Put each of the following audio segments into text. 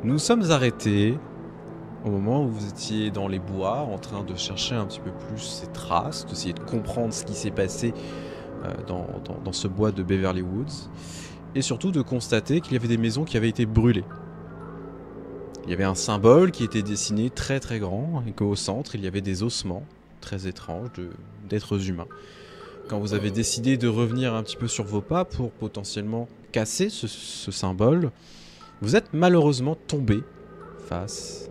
Nous sommes arrêtés au moment où vous étiez dans les bois, en train de chercher un petit peu plus ces traces, d'essayer de comprendre ce qui s'est passé dans ce bois de Beverly Woods, et surtout de constater qu'il y avait des maisons qui avaient été brûlées. Il y avait un symbole qui était dessiné très très grand, et qu'au centre, il y avait des ossements très étranges d'êtres humains. Quand vous avez décidé de revenir un petit peu sur vos pas pour potentiellement casser ce symbole, vous êtes malheureusement tombé face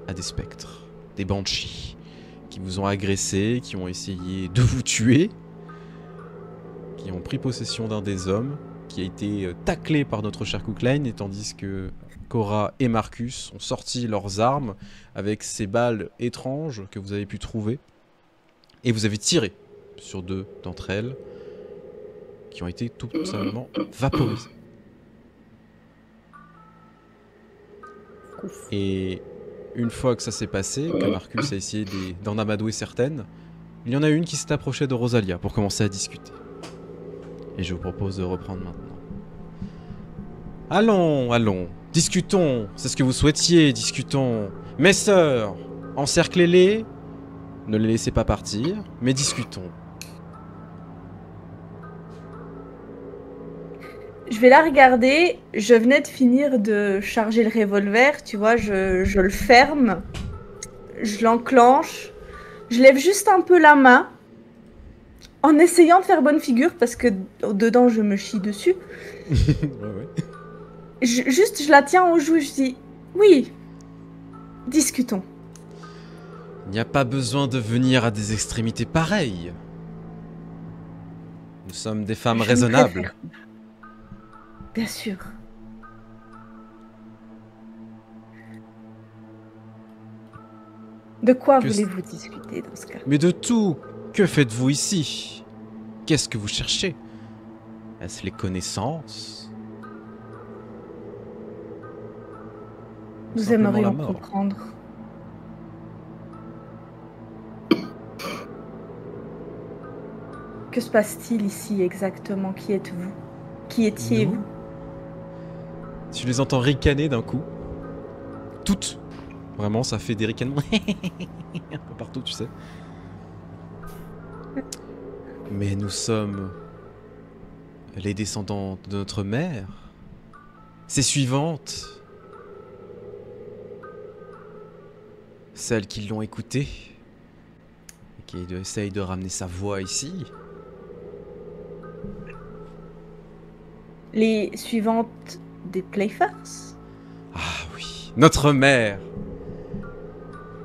à des spectres, des banshees, qui vous ont agressé, qui ont essayé de vous tuer, qui ont pris possession d'un des hommes, qui a été taclé par notre cher Cookline, et tandis que Cora et Marcus ont sorti leurs armes avec ces balles étranges que vous avez pu trouver, et vous avez tiré sur 2 d'entre elles, qui ont été tout simplement vaporisées. Et une fois que ça s'est passé, que Marcus a essayé d'en amadouer certaines, il y en a une qui s'est approchée de Rosalia pour commencer à discuter. Et je vous propose de reprendre maintenant. Allons, allons, discutons, c'est ce que vous souhaitiez, discutons. Mes sœurs, encerclez-les, ne les laissez pas partir, mais discutons. Je vais la regarder. Je venais de finir de charger le revolver, tu vois, je le ferme, je l'enclenche, je lève juste un peu la main, en essayant de faire bonne figure, parce que dedans je me chie dessus. Ouais. Je la tiens aux joues, je dis, oui, discutons. Il n'y a pas besoin de venir à des extrémités pareilles. Nous sommes des femmes raisonnables. Bien sûr. De quoi voulez-vous discuter dans ce cas? Mais de tout, que faites-vous ici? Qu'est-ce que vous cherchez? Est-ce les connaissances? Nous aimerions comprendre. Que se passe-t-il ici exactement? Qui êtes-vous? Qui étiez-vous? Tu les entends ricaner d'un coup. Toutes. Vraiment, ça fait des ricanements. Un peu partout, tu sais. Mais nous sommes les descendants de notre mère. Ses suivantes. Celles qui l'ont écoutée. Et qui essayent de ramener sa voix ici. Les suivantes des Playface? Ah oui, notre mère.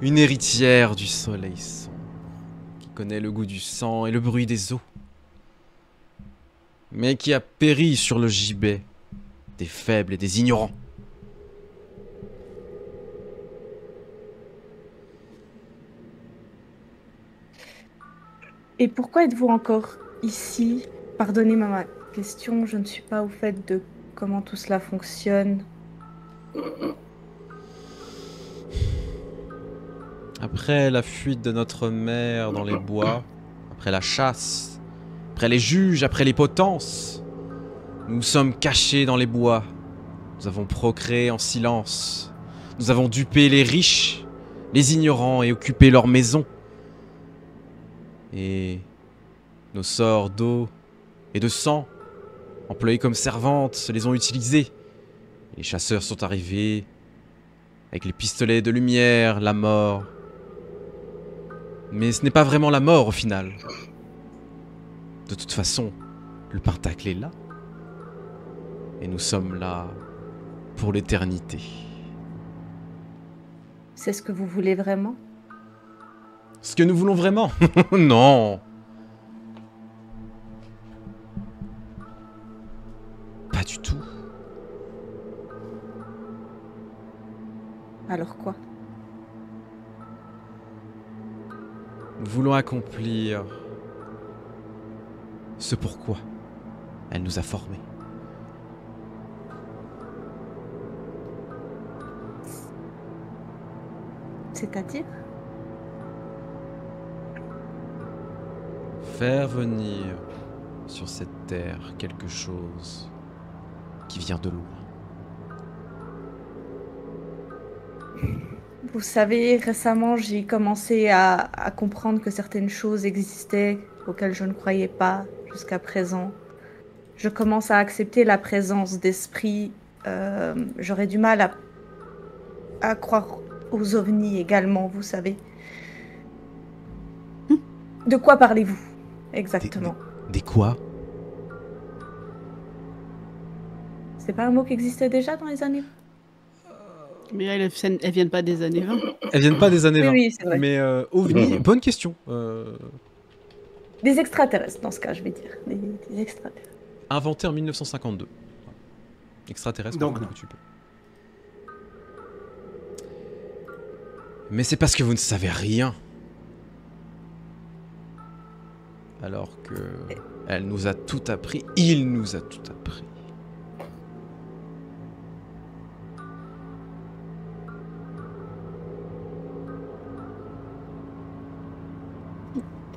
Une héritière du soleil sombre, qui connaît le goût du sang et le bruit des eaux, mais qui a péri sur le gibet des faibles et des ignorants. Et pourquoi êtes-vous encore ici? Pardonnez-moi ma question, je ne suis pas au fait de comment tout cela fonctionne. Après la fuite de notre mère dans les bois, après la chasse, après les juges, après les potences, nous sommes cachés dans les bois. Nous avons procréé en silence. Nous avons dupé les riches, les ignorants et occupé leurs maisons. Et nos sorts d'eau et de sang, employés comme servantes, les ont utilisés. Les chasseurs sont arrivés avec les pistolets de lumière, la mort. Mais ce n'est pas vraiment la mort au final. De toute façon, le pentacle est là. Et nous sommes là pour l'éternité. C'est ce que vous voulez vraiment? Ce que nous voulons vraiment? Non. Pas du tout. Alors quoi? Nous voulons accomplir ce pourquoi elle nous a formés. C'est-à-dire? Faire venir sur cette terre quelque chose qui vient de loin. Vous savez, récemment, j'ai commencé à comprendre que certaines choses existaient auxquelles je ne croyais pas jusqu'à présent. Je commence à accepter la présence d'esprits. J'aurais du mal à croire aux ovnis également, vous savez. De quoi parlez-vous exactement? Des quoi? C'est pas un mot qui existait déjà dans les années? Mais elles viennent pas des années 20. Elles viennent pas des années 20. Oui, c'est vrai. Mais OVNI, bonne question. Des extraterrestres, dans ce cas, je vais dire. Des extraterrestres. Inventé en 1952. Extraterrestre, Donc, que tu peux. Mais c'est parce que vous ne savez rien. Alors que elle nous a tout appris, il nous a tout appris.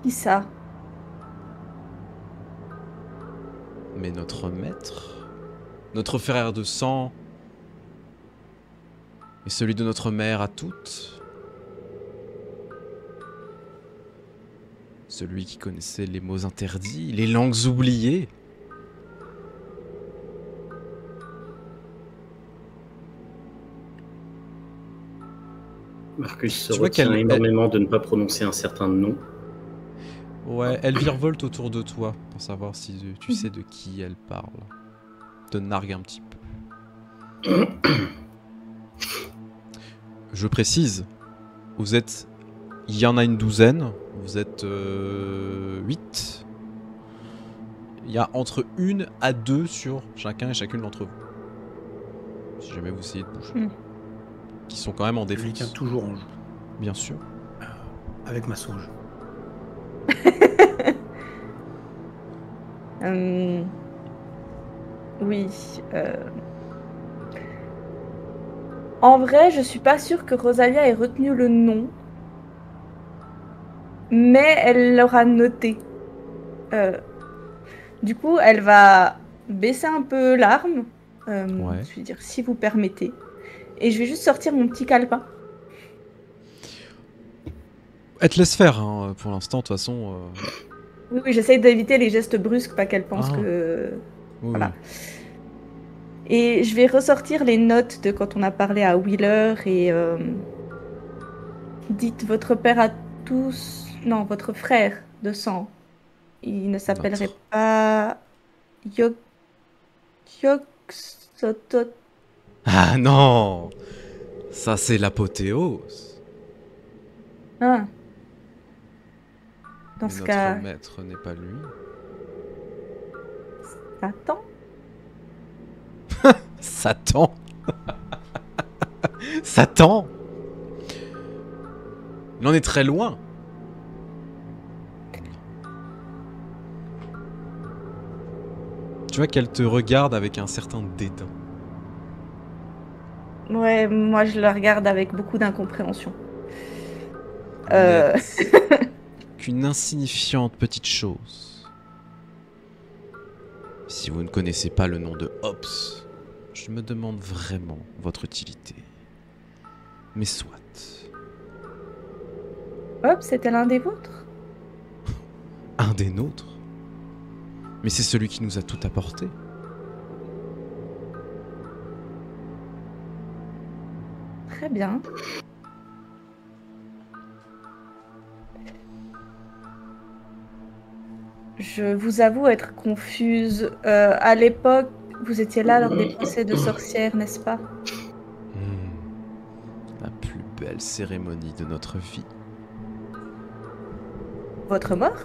Qui ça? Mais notre maître, notre frère de sang, et celui de notre mère à toutes, celui qui connaissait les mots interdits, les langues oubliées. Marcus se Tu vois retient qu'elle- énormément de ne pas prononcer un certain nom. Ouais, elle virevolte autour de toi pour savoir si tu sais de qui elle parle. Te nargue un petit peu. Je précise, vous êtes... Il y en a une douzaine, vous êtes 8. Il y a entre 1 à 2 sur chacun et chacune d'entre vous. Si jamais vous essayez de bouger. Qui sont quand même en Je les tiens défense. toujours en joue, Bien sûr. avec ma sauge. Oui. En vrai, je suis pas sûre que Rosalia ait retenu le nom. Mais elle l'aura noté. Du coup, elle va baisser un peu l'arme. Ouais. Je vais dire, si vous permettez. Et je vais juste sortir mon petit calepin. Elle te laisse faire, hein, pour l'instant, de toute façon. Oui, oui, j'essaye d'éviter les gestes brusques, pas qu'elle pense Ah. que... Oui, Voilà. oui. Et je vais ressortir les notes de quand on a parlé à Wheeler et... Dites votre père à tous... Non, votre frère de sang. Il ne s'appellerait Notre. pas... Yogg-Sothoth. Ah non! Ça, c'est l'apothéose. Ah. Dans Mais ce notre cas, maître n'est pas lui. Satan. Satan. Satan. Il en est très loin. Tu vois qu'elle te regarde avec un certain dédain. Ouais, moi je la regarde avec beaucoup d'incompréhension. Vous n'êtes qu'une insignifiante petite chose. Si vous ne connaissez pas le nom de Hobbes, je me demande vraiment votre utilité. Mais soit. Hop, c'était l'un des vôtres. Un des nôtres. Mais c'est celui qui nous a tout apporté. Très bien. Je vous avoue être confuse. À l'époque, vous étiez là lors des procès de sorcières, n'est-ce pas? La plus belle cérémonie de notre vie. Votre mort?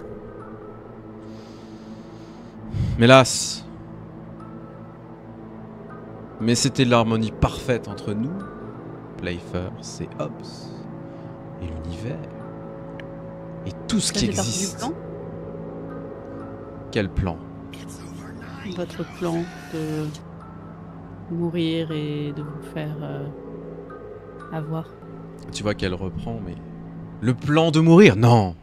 Hélas. Mais c'était l'harmonie parfaite entre nous, Playfair, et Hobbes, et l'univers, et tout ce Ça qui fait partie du existe. plan. Quel plan? Votre plan de mourir et de vous faire avoir. Tu vois qu'elle reprend, mais... Le plan de mourir? Non!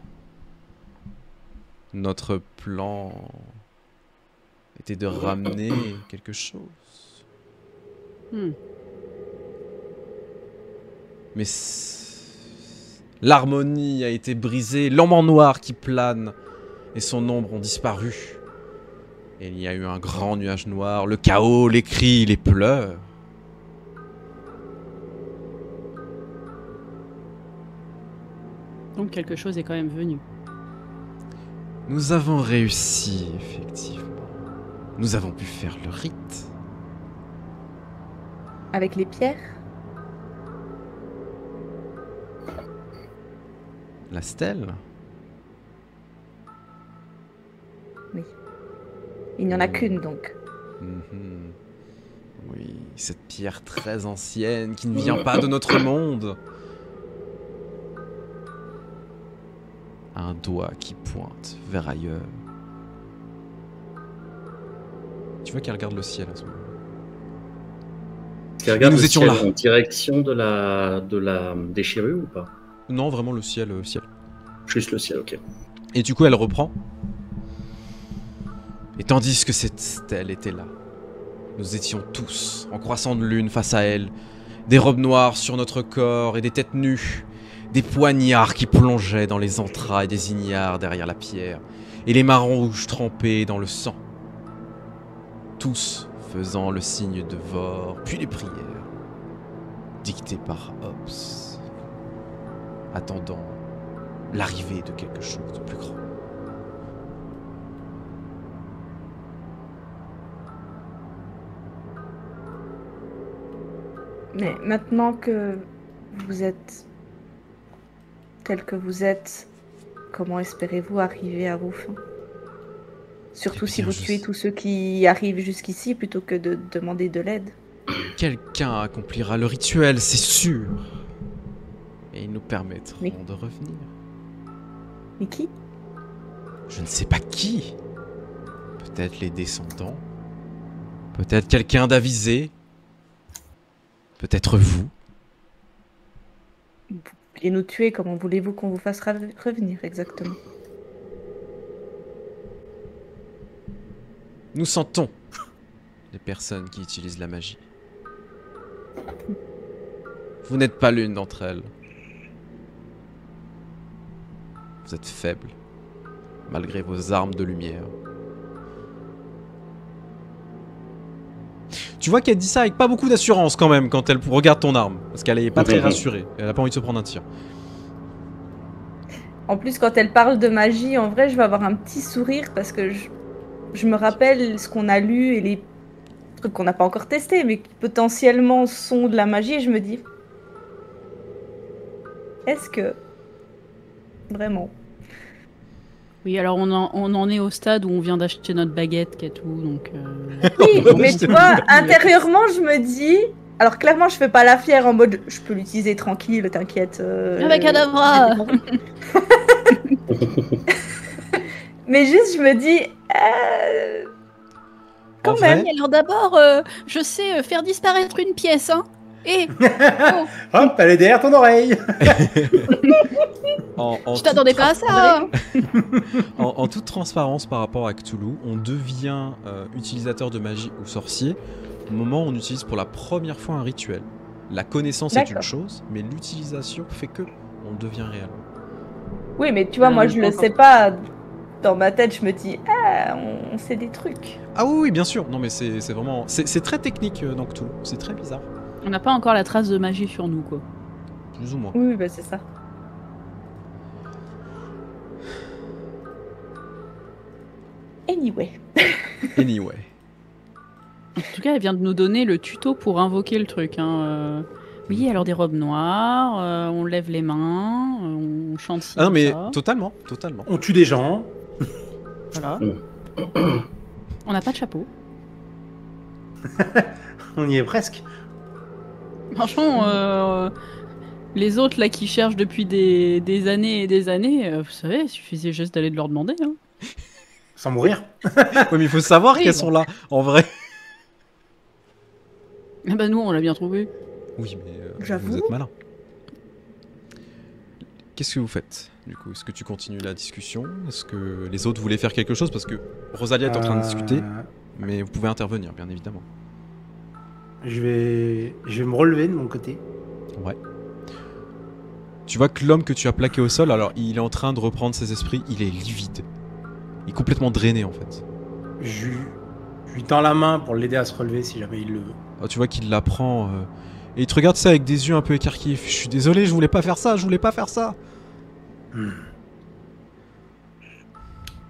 Notre plan était de ramener quelque chose. Mais l'harmonie a été brisée, l'homme en noir qui plane et son ombre ont disparu. Et il y a eu un grand nuage noir, le chaos, les cris, les pleurs. Donc quelque chose est quand même venu. Nous avons réussi, effectivement. Nous avons pu faire le rite. Avec les pierres? La stèle? Oui. Il n'y en a qu'une donc. Mhm. Oui, cette pierre très ancienne qui ne vient pas de notre monde. Un doigt qui pointe vers ailleurs. Tu vois qu'elle regarde le ciel à ce moment. Tu regardes Nous le étions ciel là. en direction de la déchirure ou pas? Non, vraiment le ciel, ciel. Juste le ciel, ok. Et du coup, elle reprend. Et tandis que cette stèle était là, nous étions tous en croissant de lune face à elle, des robes noires sur notre corps et des têtes nues, des poignards qui plongeaient dans les entrailles des ignares derrière la pierre, et les mains rouges trempées dans le sang. Tous faisant le signe de Vor, puis les prières, dictées par Hobbes, attendant l'arrivée de quelque chose de plus grand. Mais maintenant que vous êtes tel que vous êtes, comment espérez-vous arriver à vos fins? Surtout si bien, vous tuez tous ceux qui arrivent jusqu'ici plutôt que de demander de l'aide. Quelqu'un accomplira le rituel, c'est sûr. Et ils nous permettront Mais- de revenir. Mais qui? Je ne sais pas qui. Peut-être les descendants. Peut-être quelqu'un d'avisé. Peut-être vous. Et nous tuer, comment voulez-vous qu'on vous fasse revenir exactement? Nous sentons les personnes qui utilisent la magie. Vous n'êtes pas l'une d'entre elles. Vous êtes faible, malgré vos armes de lumière. Tu vois qu'elle dit ça avec pas beaucoup d'assurance quand même quand elle regarde ton arme. Parce qu'elle est pas très rassurée. Elle a pas envie de se prendre un tir. En plus, quand elle parle de magie, en vrai, je vais avoir un petit sourire parce que je me rappelle ce qu'on a lu et les trucs qu'on n'a pas encore testés, mais qui potentiellement sont de la magie, et je me dis... Est-ce que... Vraiment? Oui, alors on en est au stade où on vient d'acheter notre baguette, qui est tout, donc... Oui, mais tu vois, intérieurement, je me dis... Alors clairement, je fais pas la fière en mode je peux l'utiliser tranquille, t'inquiète. Avec Cadavra. Mais juste, je me dis... En Quand même. vrai, Alors d'abord, je sais faire disparaître une pièce, hein. Et Hop, elle est derrière ton oreille. en je t'attendais toute pas à ça. en toute transparence par rapport à Cthulhu, on devient utilisateur de magie ou sorcier au moment où on utilise pour la première fois un rituel. La connaissance est une D'accord. chose, mais l'utilisation fait que on devient réel. Oui, mais tu vois, moi, je le sais pas. Dans ma tête, je me dis, on sait des trucs. Ah oui, oui, bien sûr. Non, mais c'est vraiment... C'est très technique dans Cthulhu. C'est très bizarre. On n'a pas encore la trace de magie sur nous, quoi. Plus ou moins. Oui, bah c'est ça. Anyway. Anyway. En tout cas, elle vient de nous donner le tuto pour invoquer le truc. Hein. Oui, alors des robes noires, on lève les mains, on chante ci, Ah non, mais ça. totalement, totalement. On tue des gens. Voilà. On n'a pas de chapeau. On y est presque. Franchement, les autres là qui cherchent depuis des années et des années, vous savez, il suffisait juste d'aller de leur demander. Hein. Sans mourir. Oui, mais il faut savoir Oui, qu'elles bon. sont là, en vrai. Ah bah nous, on l'a bien trouvé. Oui, mais J'avoue. vous êtes malin. Qu'est-ce que vous faites, du coup? Est-ce que tu continues la discussion? Est-ce que les autres voulaient faire quelque chose? Parce que Rosalia est en train de discuter, mais vous pouvez intervenir, bien évidemment. Je vais me relever de mon côté. Ouais. Tu vois que l'homme que tu as plaqué au sol, alors il est en train de reprendre ses esprits, il est livide. Il est complètement drainé en fait. Je lui tends la main pour l'aider à se relever si jamais il le veut. Alors, tu vois qu'il la prend et il te regarde ça avec des yeux un peu écarquillés. Je suis désolé, je voulais pas faire ça, je voulais pas faire ça. Je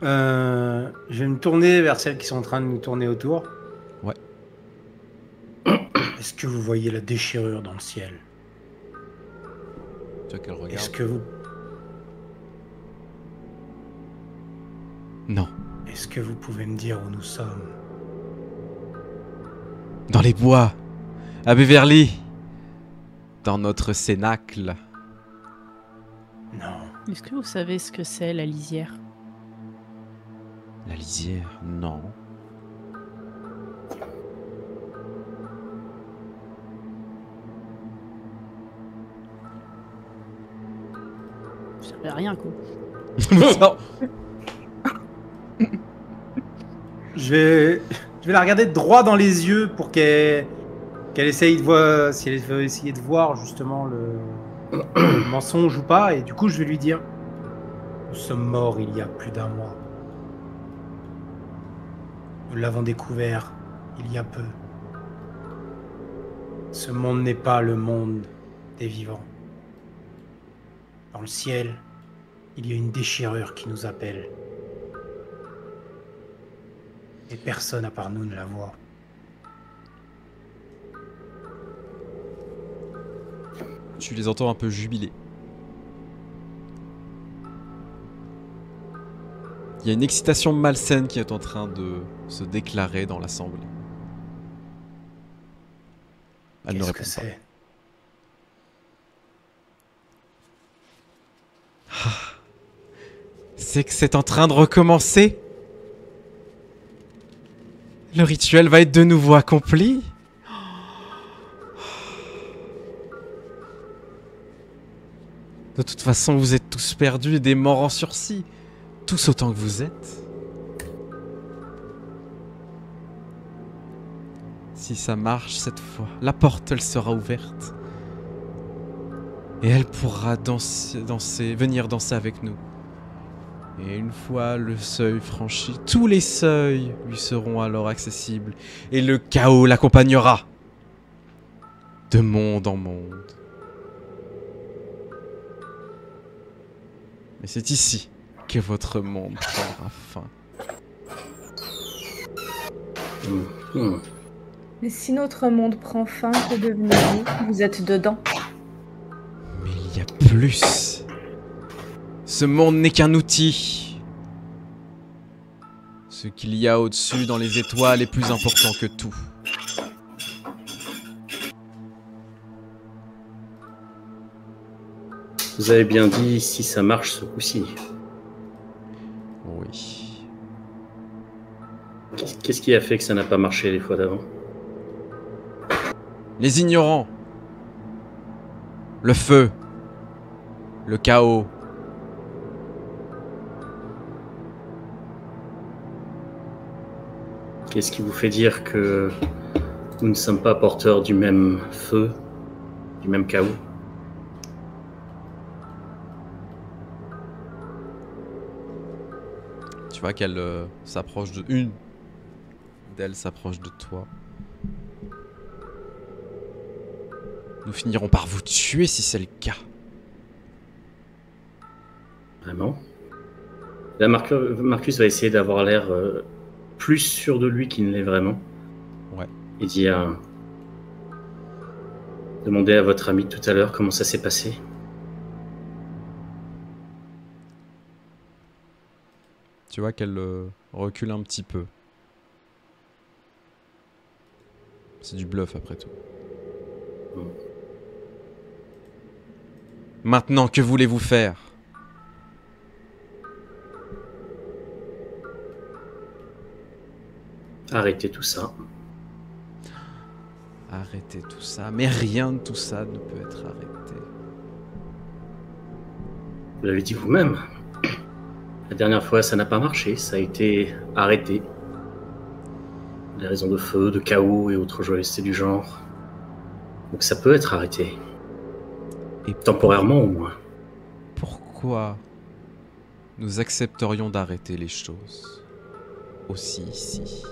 vais me tourner vers celles qui sont en train de nous tourner autour. Ouais. Est-ce que vous voyez la déchirure dans le ciel? Tu vois qu'elle regarde. Est-ce que vous... Non. Est-ce que vous pouvez me dire où nous sommes? Dans les bois, à Beverly, dans notre cénacle. Non. Est-ce que vous savez ce que c'est, la lisière? La lisière, non. Ça servait à rien, quoi. Non. Je vais la regarder droit dans les yeux pour qu'elle essaye de voir si elle veut essayer de voir justement le mensonge ou pas. Et du coup, je vais lui dire: nous sommes morts il y a plus d'1 mois. Nous l'avons découvert il y a peu. Ce monde n'est pas le monde des vivants. Dans le ciel, il y a une déchirure qui nous appelle. Et personne à part nous ne la voit. Tu les entends un peu jubiler. Il y a une excitation malsaine qui est en train de se déclarer dans l'assemblée. Elle ne Qu'est-ce répond que pas. c'est? C'est que c'est en train de recommencer. Le rituel va être de nouveau accompli. De toute façon, vous êtes tous perdus et des morts en sursis. Tous autant que vous êtes. Si ça marche cette fois, la porte, elle sera ouverte. Et elle pourra venir danser avec nous. Et une fois le seuil franchi, tous les seuils lui seront alors accessibles. Et le chaos l'accompagnera. De monde en monde. Mais c'est ici que votre monde prendra fin. Mais si notre monde prend fin, que devenez-vous? Vous êtes dedans. Mais il y a plus. Ce monde n'est qu'un outil. Ce qu'il y a au-dessus dans les étoiles est plus important que tout. Vous avez bien dit si ça marche ce coup-ci. Oui. Qu'est-ce qui a fait que ça n'a pas marché les fois d'avant? Les ignorants. Le feu. Le chaos. Qu'est-ce qui vous fait dire que nous ne sommes pas porteurs du même feu, du même chaos? Tu vois qu'elle s'approche de... Une d'elles s'approche de toi. Nous finirons par vous tuer si c'est le cas. Vraiment? Là, Marcus va essayer d'avoir l'air plus sûr de lui qu'il ne l'est vraiment. Ouais. Il dit demandez à votre ami tout à l'heure comment ça s'est passé. Tu vois qu'elle recule un petit peu. C'est du bluff après tout. Maintenant, que voulez-vous faire? Arrêtez tout ça. Arrêtez tout ça, mais rien de tout ça ne peut être arrêté. Vous l'avez dit vous-même. La dernière fois, ça n'a pas marché. Ça a été arrêté. Des raisons de feu, de chaos et autres joyeusetés du genre. Donc ça peut être arrêté. Et temporairement au moins. pourquoi nous accepterions d'arrêter les choses aussi ici.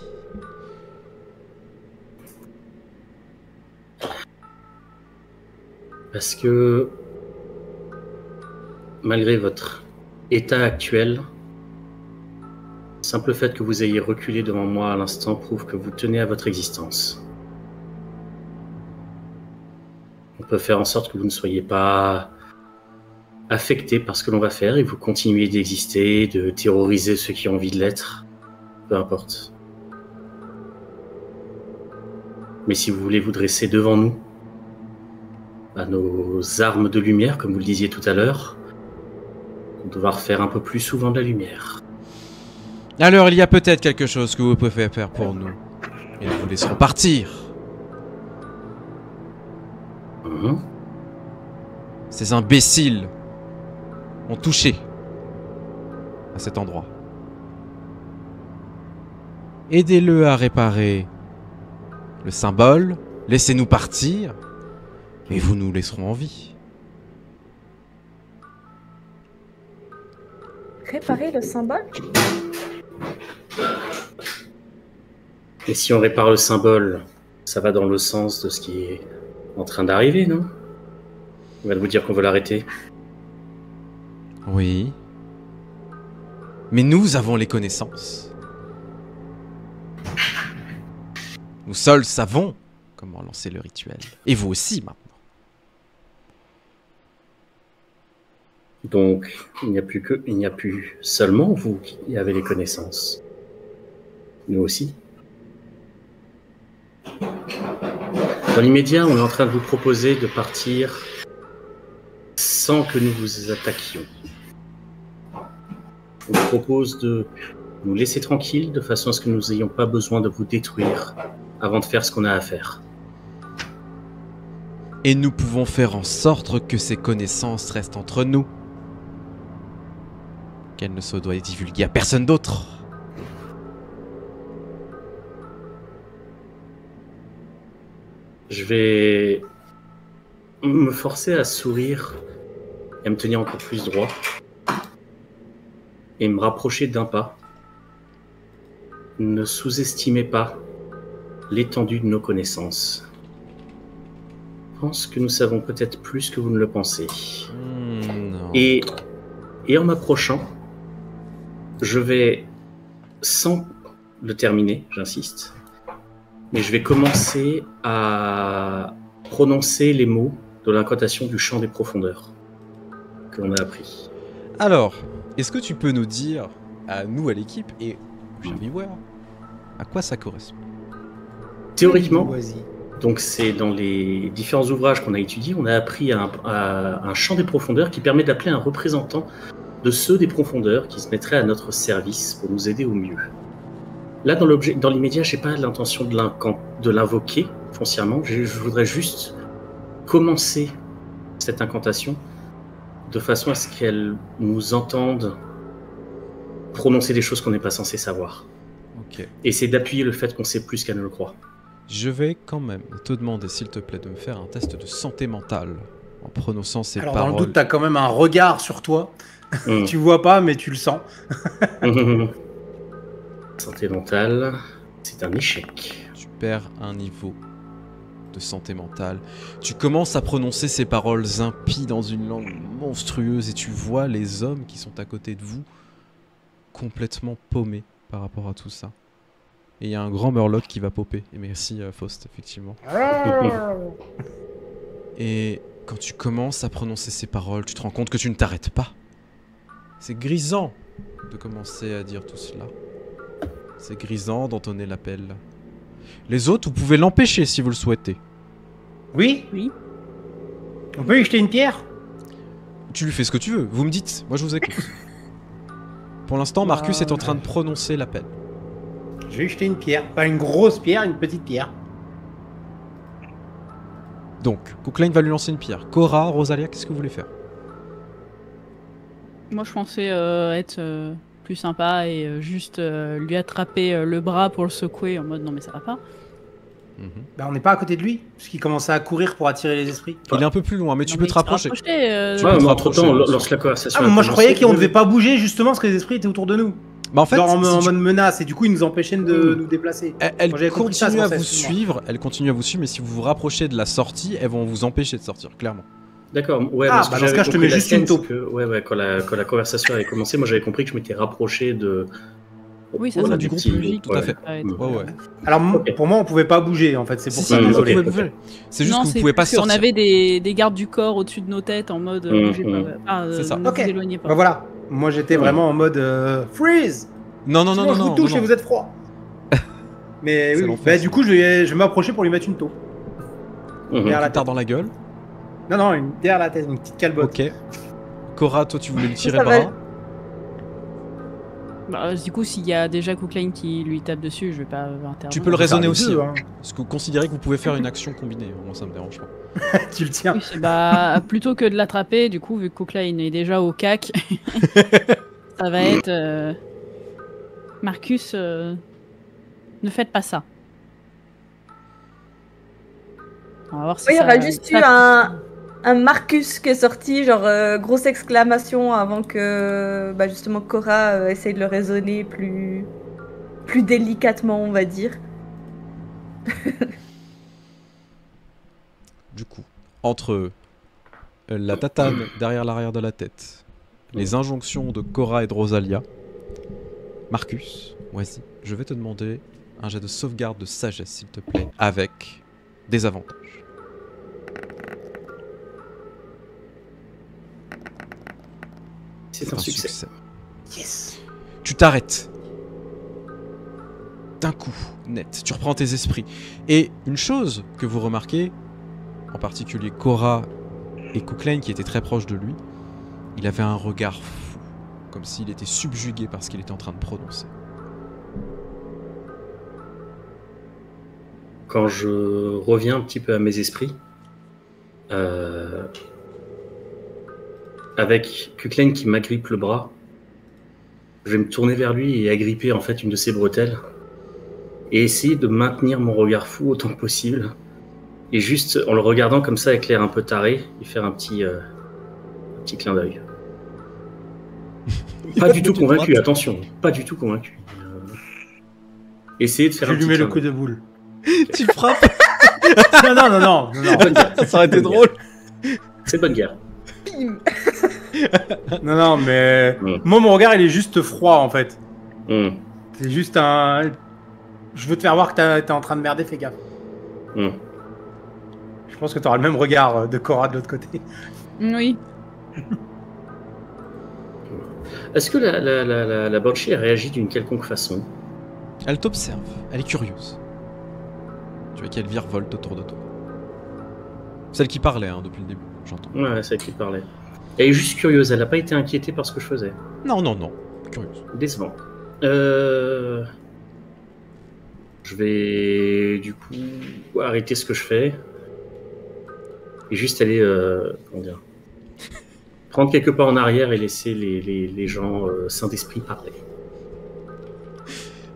Parce que, malgré votre état actuel, le simple fait que vous ayez reculé devant moi à l'instant prouve que vous tenez à votre existence. On peut faire en sorte que vous ne soyez pas affecté par ce que l'on va faire et vous continuez d'exister, de terroriser ceux qui ont envie de l'être. Peu importe. Mais si vous voulez vous dresser devant nous, à nos armes de lumière, comme vous le disiez tout à l'heure, on va devoir faire un peu plus souvent de la lumière. Alors il y a peut-être quelque chose que vous pouvez faire pour nous. Et nous vous laisserons partir. Ces imbéciles ont touché à cet endroit. Aidez-le à réparer le symbole, laissez-nous partir, et vous nous laisserons en vie. Réparer le symbole? Et si on répare le symbole, ça va dans le sens de ce qui est en train d'arriver, non? On va vous dire qu'on veut l'arrêter. Oui. Mais nous avons les connaissances. Nous seuls savons comment lancer le rituel. Et vous aussi, maintenant. Donc, il n'y a plus seulement vous qui avez les connaissances. Nous aussi. Dans l'immédiat, on est en train de vous proposer de partir sans que nous vous attaquions. On vous propose de nous laisser tranquilles de façon à ce que nous n'ayons pas besoin de vous détruire avant de faire ce qu'on a à faire. Et nous pouvons faire en sorte que ces connaissances restent entre nous. Qu'elles ne se doivent divulguer à personne d'autre. Je vais me forcer à sourire et à me tenir encore plus droit et me rapprocher d'un pas. Ne sous-estimez pas l'étendue de nos connaissances. Je pense que nous savons peut-être plus que vous ne le pensez. Non. Et en m'approchant, je vais, sans le terminer, j'insiste, mais je vais commencer à prononcer les mots de l'incantation du chant des profondeurs que l'on a appris. Alors, est-ce que tu peux nous dire, à nous, à l'équipe, et aux chers viewers, à quoi ça correspond? Théoriquement, Vas-y. donc c'est dans les différents ouvrages qu'on a étudiés, on a appris un chant des profondeurs qui permet d'appeler un représentant de ceux des profondeurs qui se mettraient à notre service pour nous aider au mieux. Là, dans l'immédiat, je n'ai pas l'intention de l'invoquer foncièrement. Je voudrais juste commencer cette incantation de façon à ce qu'elle nous entende prononcer des choses qu'on n'est pas censé savoir. Ok. Et c'est d'appuyer le fait qu'on sait plus qu'elle ne le croit. Je vais quand même te demander, s'il te plaît, de me faire un test de santé mentale en prononçant ces Alors, paroles. dans le doute, t'as quand même un regard sur toi. Mm. Tu vois pas, mais tu le sens. Santé mentale, c'est un échec. Tu perds un niveau de santé mentale. Tu commences à prononcer ces paroles impies dans une langue monstrueuse et tu vois les hommes qui sont à côté de vous complètement paumés par rapport à tout ça. Et il y a un grand Murloc qui va popper. Et merci Faust, effectivement. Et quand tu commences à prononcer ces paroles, tu te rends compte que tu ne t'arrêtes pas. C'est grisant de commencer à dire tout cela. C'est grisant d'entonner l'appel. Les autres, vous pouvez l'empêcher si vous le souhaitez. Oui? Oui. On peut lui jeter une pierre? Tu lui fais ce que tu veux, vous me dites, moi je vous écoute. Pour l'instant, Marcus est en train de prononcer l'appel. Je vais lui jeter une pierre. Pas une grosse pierre, une petite pierre. Donc, Cookline va lui lancer une pierre. Cora, Rosalia, qu'est-ce que vous voulez faire? Moi, je pensais être plus sympa et juste lui attraper le bras pour le secouer en mode non mais ça va pas. Bah, on n'est pas à côté de lui, parce qu'il commençait à courir pour attirer les esprits. Il est un peu plus loin, mais tu Non, peux mais te rapprocher. Tu Ouais, peux te mais rapprocher, entre-temps, bien sûr. lorsque la conversation Ah, a moi je commencé, croyais qu'on ne devait pas bouger justement parce que les esprits étaient autour de nous. Bah en fait, Genre en si tu- mode menace, et du coup ils nous empêchaient de nous déplacer. elle Moi, j'avais compris ça, continue c'est à pour ça, vous excuse-moi. suivre, elle continue à vous suivre, mais si vous vous rapprochez de la sortie, elles vont vous empêcher de sortir, clairement. D'accord, ouais, Ah, parce que bah, dans ce j'avais cas, je te compris mets la juste scène, une taupe. c'est que, ouais, quand la conversation avait commencé, moi j'avais compris que je m'étais rapproché de. Oui, ça Voilà, c'est du du petit groupe groupe, logique. tout à fait. Ouais. Ouais. Alors Ok. pour moi on pouvait pas bouger en fait, c'est pour Si, ça. si, vous Désolé. pouvez bouger. C'est juste Non, que vous c'est pouvez pas parce qu'on sortir. avait des gardes du corps au-dessus de nos têtes en mode bougez pas. C'est ça. Ne Ok. vous éloignez pas. Bah voilà, moi j'étais vraiment en mode freeze. Non, non, Sinon non, je non, vous non, touche non, et vous êtes froid. Mais C'est oui, l'enfer, bah, ça. du coup je vais m'approcher pour lui mettre une taupe. Derrière la Une tête. tarte dans la gueule. Non, derrière la tête, une petite calbotte. Ok. Cora, toi, tu voulais lui tirer Ça le va. bras. Bah, du coup, s'il y a déjà Cookline qui lui tape dessus, je vais pas intervenir. Tu peux le On peut faire raisonner les aussi. deux, hein. hein. Parce que vous considérez que vous pouvez faire une action combinée. Moi, ça me dérange pas. Tu le tiens. Oui, bah, plutôt que de l'attraper, du coup, vu que Cookline est déjà au cac, ça va être... Marcus, ne faites pas ça. On va voir si Oui, il y ça... aura juste eu un Marcus qui est sorti, genre grosse exclamation avant que bah, justement Cora essaye de le raisonner plus délicatement, on va dire. Du coup, entre la tatane derrière l'arrière de la tête, les injonctions de Cora et de Rosalia, Marcus, vas-y, je vais te demander un jet de sauvegarde de sagesse, s'il te plaît, avec des avantages. C'est un succès. Yes. Tu t'arrêtes. D'un coup, net. Tu reprends tes esprits. Et une chose que vous remarquez, en particulier Cora et Cookline qui étaient très proches de lui, il avait un regard fou, comme s'il était subjugué par ce qu'il était en train de prononcer. Quand je reviens un petit peu à mes esprits, avec Kuklen qui m'agrippe le bras, je vais me tourner vers lui et agripper en fait une de ses bretelles et essayer de maintenir mon regard fou autant que possible. Et juste en le regardant comme ça avec l'air un peu taré, et faire un petit clin d'œil. Pas du tout convaincu, attention, pas du tout convaincu. Essayer de faire Je un lui petit mets le clin coup d'œil. de boule. Tu frappes. Non. Bonne guerre. Ça aurait été drôle. C'est bonne guerre. Bim. Non, mais Mm. moi mon regard il est juste froid en fait. Hmm. C'est juste un. Je veux te faire voir que t'es en train de merder, fais gaffe. Hmm. Je pense que t'auras le même regard de Cora de l'autre côté. Oui. Est-ce que la Banshee a réagi d'une quelconque façon? Elle t'observe. Elle est curieuse. Tu vois qu'elle virevolte autour de toi. Celle qui parlait hein, depuis le début, j'entends. Ouais, c'est elle qui parlait. Elle est juste curieuse, elle n'a pas été inquiétée par ce que je faisais. Non. Curieuse. Décevant. Je vais du coup arrêter ce que je fais et juste aller comment dire, prendre quelques pas en arrière et laisser les gens sains d'esprit parler.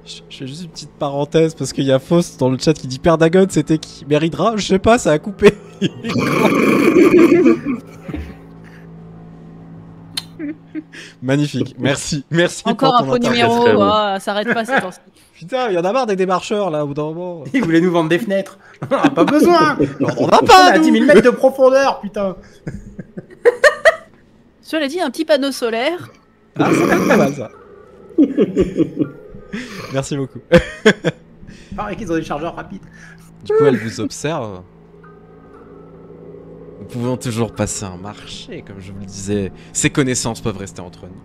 Je fais juste une petite parenthèse parce qu'il y a Faust dans le chat qui dit Père Dagon, c'était qui? Méridra? Je sais pas, ça a coupé. Magnifique, merci Encore pour un ton faux intervention. numéro, Très bon. ça s'arrête pas ces temps-ci. Putain, il y en a marre des démarcheurs là au bout d'un moment. Il voulait nous vendre des fenêtres. On a pas besoin. On a On pas a nous. 10 000 mètres de profondeur, putain. Cela dit, un petit panneau solaire. Ah, ça va être pas mal ça. Merci beaucoup. Pareil qu'ils ont des chargeurs rapides. Du coup, elle vous observe. Nous pouvons toujours passer un marché, comme je vous le disais. Ces connaissances peuvent rester entre nous.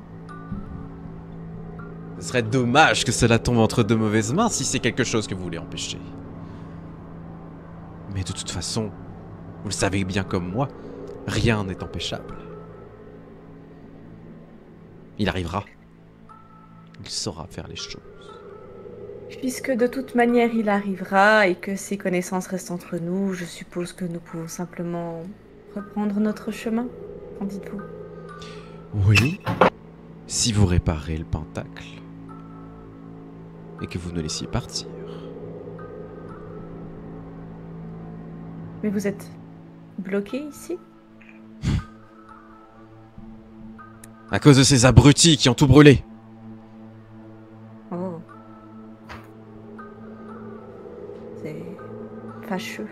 Ce serait dommage que cela tombe entre de mauvaises mains si c'est quelque chose que vous voulez empêcher. Mais de toute façon, vous le savez bien comme moi, rien n'est empêchable. Il arrivera. Il saura faire les choses. Puisque de toute manière il arrivera et que ces connaissances restent entre nous, je suppose que nous pouvons simplement reprendre notre chemin. Qu'en dites-vous? Oui, si vous réparez le pentacle et que vous ne laissiez partir. Mais vous êtes bloqué ici? À cause de ces abrutis qui ont tout brûlé. Oh. C'est fâcheux.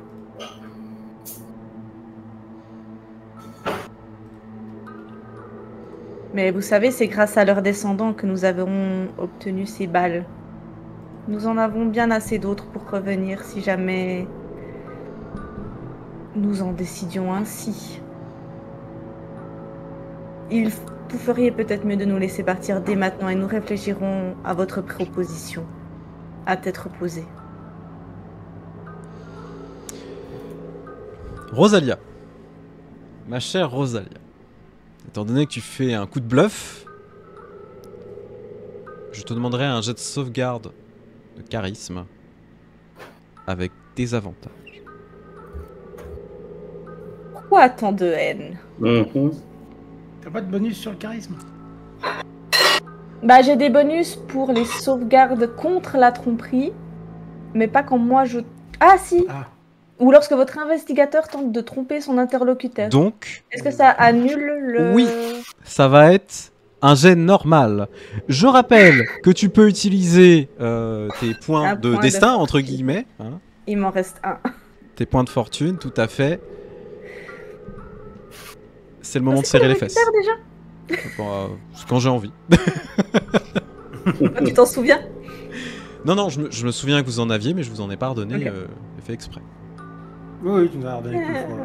Mais vous savez, c'est grâce à leurs descendants que nous avons obtenu ces balles. Nous en avons bien assez d'autres pour revenir si jamais nous en décidions ainsi. Vous feriez peut-être mieux de nous laisser partir dès maintenant et nous réfléchirons à votre proposition, à tête reposée. Rosalia. Ma chère Rosalia. Étant donné que tu fais un coup de bluff, je te demanderai un jet de sauvegarde de charisme avec des avantages. Pourquoi tant de haine? T'as pas de bonus sur le charisme? Bah, j'ai des bonus pour les sauvegardes contre la tromperie, mais pas quand moi je... Ah si! Ah. Ou lorsque votre investigateur tente de tromper son interlocuteur. Donc, Est-ce que ça annule le... Oui. ça va être un jet normal. Je rappelle que tu peux utiliser tes points Un de point de destin, fortune. entre guillemets. Hein, Il m'en reste un. tes points de fortune, tout à fait. C'est le moment de serrer les fesses. Déjà Quand j'ai envie. tu t'en souviens? Non, je me souviens que vous en aviez, mais je vous en ai pas redonné. Ok. J'ai fait exprès. Oui, tu nous as redonné qu'une fois.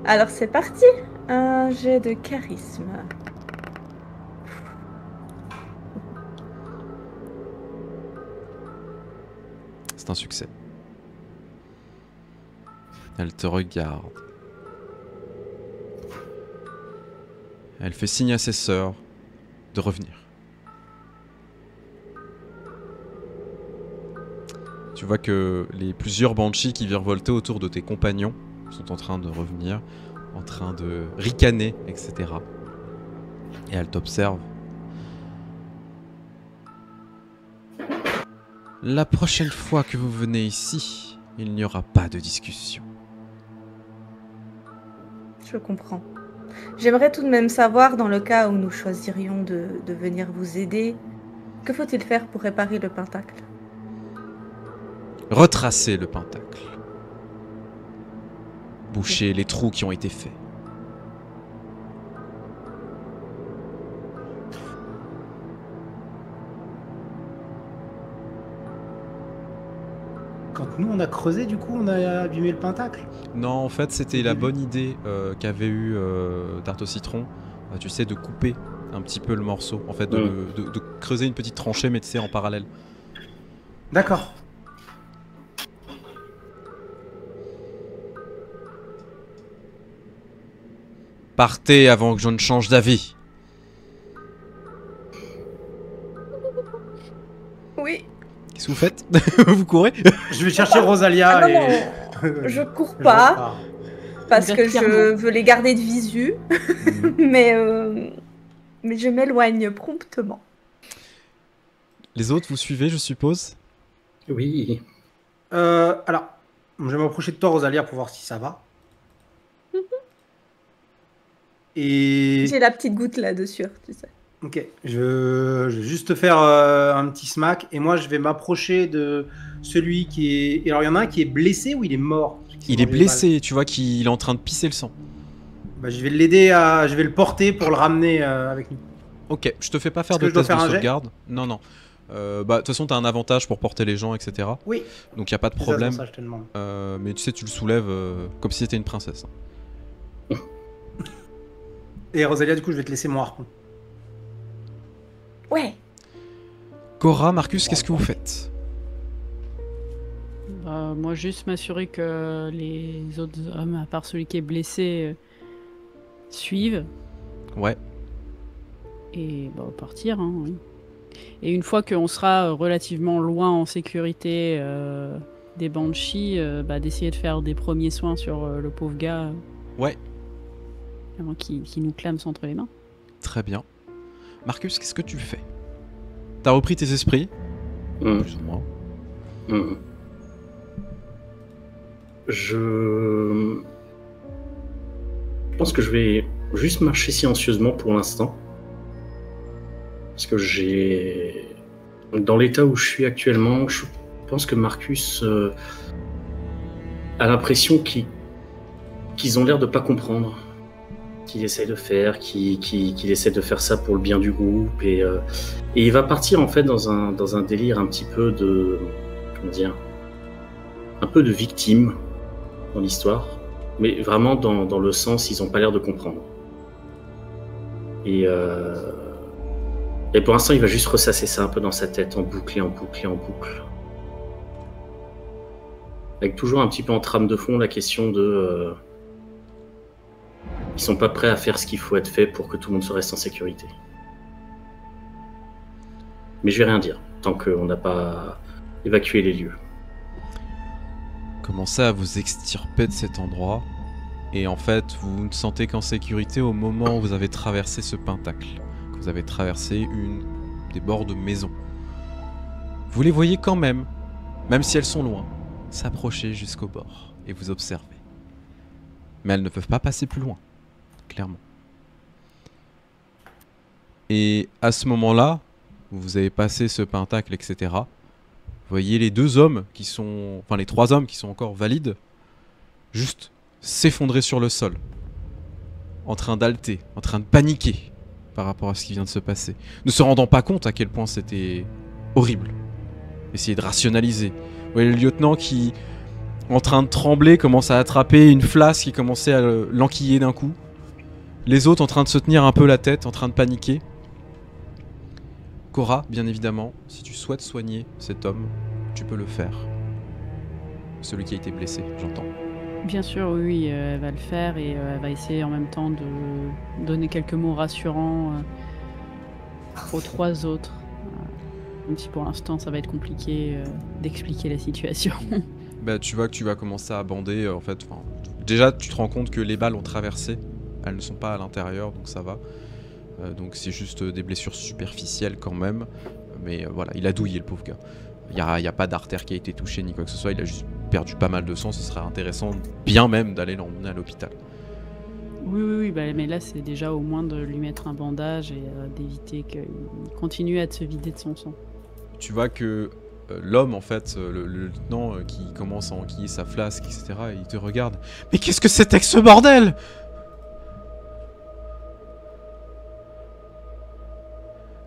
Alors c'est parti. Un jet de charisme. C'est un succès. Elle te regarde. Elle fait signe à ses sœurs de revenir. Tu vois que les plusieurs banshees qui virevoltaient autour de tes compagnons sont en train de revenir, en train de ricaner, etc. Et elle t'observe. La prochaine fois que vous venez ici, il n'y aura pas de discussion. Je comprends. J'aimerais tout de même savoir, dans le cas où nous choisirions de venir vous aider, que faut-il faire pour réparer le pentacle? Retracer le pentacle. Boucher les trous qui ont été faits. Quand nous on a creusé, du coup, on a abîmé le pentacle. Non, en fait, c'était la bonne idée qu'avait eu Tarte au citron. Tu sais, de couper un petit peu le morceau. En fait, de creuser une petite tranchée, mais tu sais, en parallèle. D'accord. Partez avant que je ne change d'avis. Oui. Qu'est-ce que vous faites? Vous courez? Je vais chercher Rosalia Ah non, et... Je cours je pas, repars. parce que je Clairement. veux les garder de visu, mais je m'éloigne promptement. Les autres, vous suivez, je suppose? Oui. Alors, je vais m'approcher de toi, Rosalia, pour voir si ça va. Et... J'ai la petite goutte là-dessus, tu sais. Ok, je vais juste te faire un petit smack, et moi je vais m'approcher de celui qui est... Et alors il y en a un qui est blessé ou il est mort? Il est blessé, tu vois qu'il est en train de pisser le sang. Bah, je vais l'aider à... Je vais le porter pour le ramener avec nous. Ok, je te fais pas faire Est-ce que de je dois test de faire un jet sauvegarde. Non, non. Bah, de toute façon, t'as un avantage pour porter les gens, etc. Oui. Donc y a pas de C'est ça, problème. c'est pour ça, je te demande. Mais tu sais, tu le soulèves comme si c'était une princesse. Et Rosalia, du coup, je vais te laisser mon harpon. Ouais. Cora, Marcus, qu'est-ce que vous faites? Bah, moi, juste m'assurer que les autres hommes, à part celui qui est blessé, suivent. Ouais. Et bah, partir. Hein, oui. Et une fois qu'on sera relativement loin en sécurité des Banshees, d'essayer de faire des premiers soins sur le pauvre gars. Ouais. Avant qu'il nous clame entre les mains. Très bien. Marcus, qu'est-ce que tu fais? T'as repris tes esprits? Plus ou moins. Je pense que je vais juste marcher silencieusement pour l'instant. Parce que dans l'état où je suis actuellement, je pense que Marcus a l'impression qu'ils ont l'air de pas comprendre. Qu'il essaie de faire, qu'il essaie de faire ça pour le bien du groupe. Et il va partir en fait dans un délire un petit peu de... Comment dire, un peu de victime dans l'histoire, mais vraiment dans le sens ils n'ont pas l'air de comprendre. Et pour l'instant il va juste ressasser ça un peu dans sa tête, en boucle et en boucle et en boucle. Avec toujours un petit peu en trame de fond la question de... ils sont pas prêts à faire ce qu'il faut être fait pour que tout le monde se reste en sécurité. Mais je vais rien dire, tant qu'on n'a pas évacué les lieux. Commencez à vous extirper de cet endroit, et en fait, vous ne sentez qu'en sécurité au moment où vous avez traversé ce pentacle, que vous avez traversé une des bords de maison. Vous les voyez quand même si elles sont loin, s'approcher jusqu'au bord, et vous observez. Mais elles ne peuvent pas passer plus loin, clairement. Et à ce moment-là, vous avez passé ce pentacle, etc., vous voyez les deux hommes qui sont... Enfin, les trois hommes qui sont encore valides, juste s'effondrer sur le sol. En train d'halter, en train de paniquer par rapport à ce qui vient de se passer. Ne se rendant pas compte à quel point c'était horrible. Essayez de rationaliser. Vous voyez le lieutenant qui, en train de trembler, commence à attraper une flasque qui commençait à l'enquiller d'un coup. Les autres en train de se tenir un peu la tête, en train de paniquer. Cora, bien évidemment, si tu souhaites soigner cet homme, tu peux le faire. Celui qui a été blessé, j'entends. Bien sûr, oui, elle va le faire et elle va essayer en même temps de donner quelques mots rassurants aux trois autres. Même si pour l'instant ça va être compliqué d'expliquer la situation. Bah, tu vois que tu vas commencer à bander, en fait. Déjà, tu te rends compte que les balles ont traversé. Elles ne sont pas à l'intérieur, donc ça va. Donc c'est juste des blessures superficielles quand même. Mais voilà, il a douillé le pauvre gars. Il n'y a pas d'artère qui a été touchée ni quoi que ce soit. Il a juste perdu pas mal de sang. Ce serait intéressant, bien même, d'aller l'emmener à l'hôpital. Oui, bah, mais là c'est déjà au moins de lui mettre un bandage et d'éviter qu'il continue à se vider de son sang. Tu vois que l'homme, en fait, le lieutenant qui commence à enquiller sa flasque, etc., il te regarde. Mais qu'est-ce que c'était que ce bordel ?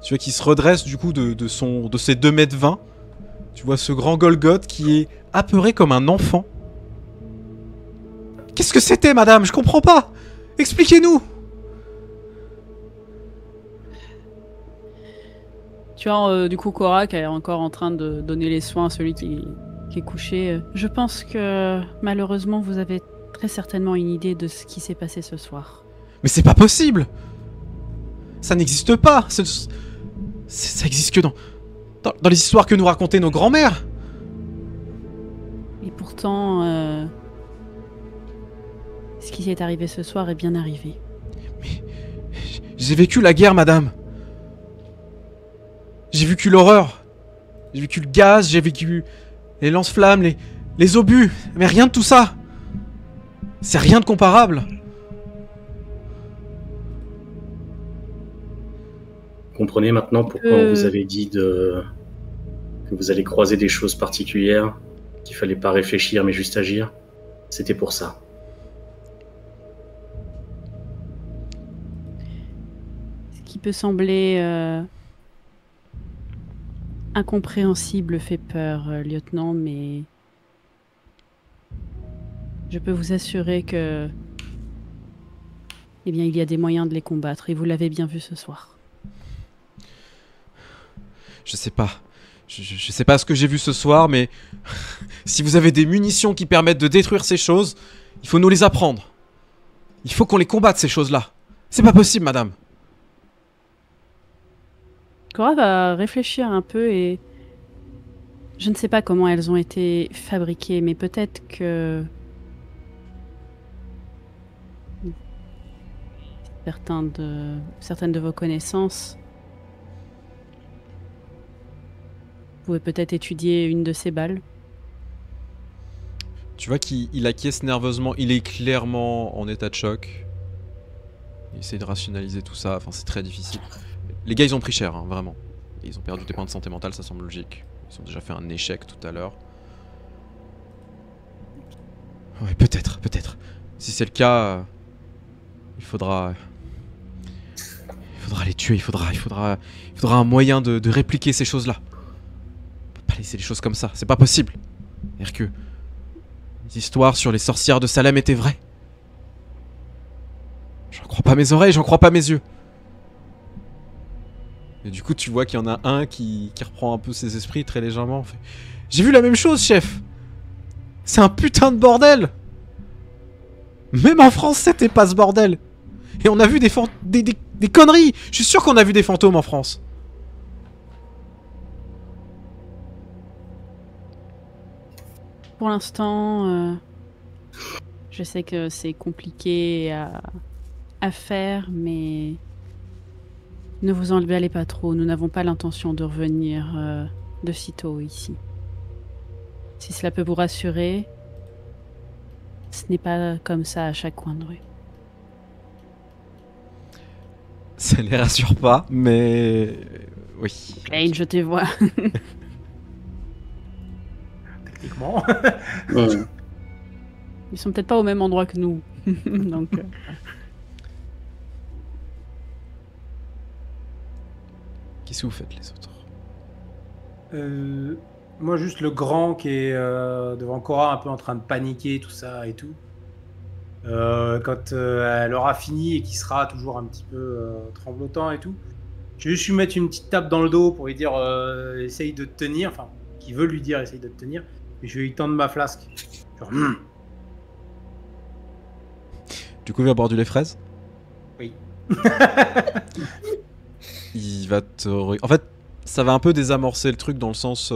Tu vois qu'il se redresse du coup de ses 2,20 m. Tu vois ce grand Golgoth qui est apeuré comme un enfant. Qu'est-ce que c'était, madame? Je comprends pas. Expliquez-nous. Tu vois, du coup, Cora qui est encore en train de donner les soins à celui qui est couché. Je pense que malheureusement, vous avez très certainement une idée de ce qui s'est passé ce soir. Mais c'est pas possible. Ça n'existe pas. Ça existe que dans les histoires que nous racontaient nos grands-mères. Et pourtant, ce qui s'est arrivé ce soir est bien arrivé. Mais j'ai vécu la guerre, madame. J'ai vécu l'horreur. J'ai vécu le gaz, j'ai vécu les lance-flammes, les obus. Mais rien de tout ça. C'est rien de comparable. Comprenez maintenant pourquoi on vous avait dit que vous allez croiser des choses particulières, qu'il fallait pas réfléchir mais juste agir. C'était pour ça. Ce qui peut sembler incompréhensible fait peur, lieutenant, mais je peux vous assurer que, eh bien, il y a des moyens de les combattre et vous l'avez bien vu ce soir. Je sais pas. Je sais pas ce que j'ai vu ce soir, mais si vous avez des munitions qui permettent de détruire ces choses, il faut nous les apprendre. Il faut qu'on les combatte, ces choses-là. C'est pas possible, madame. Cora va réfléchir un peu et je ne sais pas comment elles ont été fabriquées, mais peut-être que certaines de vos connaissances pouvez peut-être étudier une de ces balles. Tu vois qu'il acquiesce nerveusement, il est clairement en état de choc. Il essaie de rationaliser tout ça, enfin c'est très difficile. Les gars ils ont pris cher, hein, vraiment. Ils ont perdu des points de santé mentale, ça semble logique. Ils ont déjà fait un échec tout à l'heure. Ouais, peut-être. Si c'est le cas, il faudra les tuer, il faudra un moyen de répliquer ces choses-là. On peut pas laisser les choses comme ça, c'est pas possible. C'est-à-dire que les histoires sur les sorcières de Salem étaient vraies. J'en crois pas mes oreilles, j'en crois pas mes yeux. Et du coup, tu vois qu'il y en a un qui reprend un peu ses esprits très légèrement. Fait, j'ai vu la même chose, chef. C'est un putain de bordel. Même en France, c'était pas ce bordel. Et on a vu des conneries. Je suis sûr qu'on a vu des fantômes en France. Pour l'instant, je sais que c'est compliqué à faire, mais ne vous emballez pas trop. Nous n'avons pas l'intention de revenir de sitôt ici. Si cela peut vous rassurer, ce n'est pas comme ça à chaque coin de rue. Ça les rassure pas, mais... Oui. Klein, je te vois. Techniquement. Ils sont peut-être pas au même endroit que nous. Donc, Qu'est-ce que vous faites les autres? Moi, juste le grand qui est devant Cora, un peu en train de paniquer, tout ça et tout. Quand elle aura fini et qu'il sera toujours un petit peu tremblotant et tout, je vais juste lui mettre une petite tape dans le dos pour lui dire essaye de te tenir, enfin, qui veut lui dire essaye de te tenir, et je vais lui tendre ma flasque. Genre, Du coup, il va boire du lait fraise? Oui. Il va te... En fait, ça va un peu désamorcer le truc dans le sens...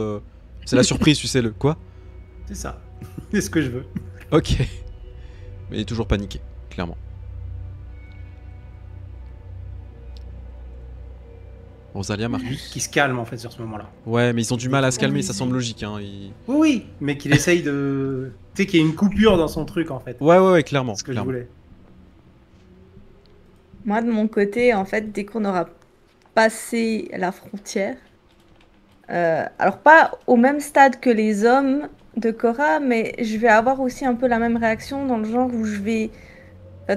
c'est la surprise, tu sais, le... Quoi? C'est ça. C'est ce que je veux. Ok. Mais il est toujours paniqué, clairement. Rosalia, Marcus? Qui se calme en fait sur ce moment-là. Ouais, mais ils ont du mal à se calmer, ça semble logique. Hein. Oui, mais qu'il essaye de... Tu sais qu'il y a une coupure dans son truc en fait. Ouais, clairement. C'est ce que clairement. je voulais. Moi, de mon côté, en fait, dès qu'on aura passé la frontière, alors pas au même stade que les hommes de Cora, mais je vais avoir aussi un peu la même réaction dans le genre où je vais...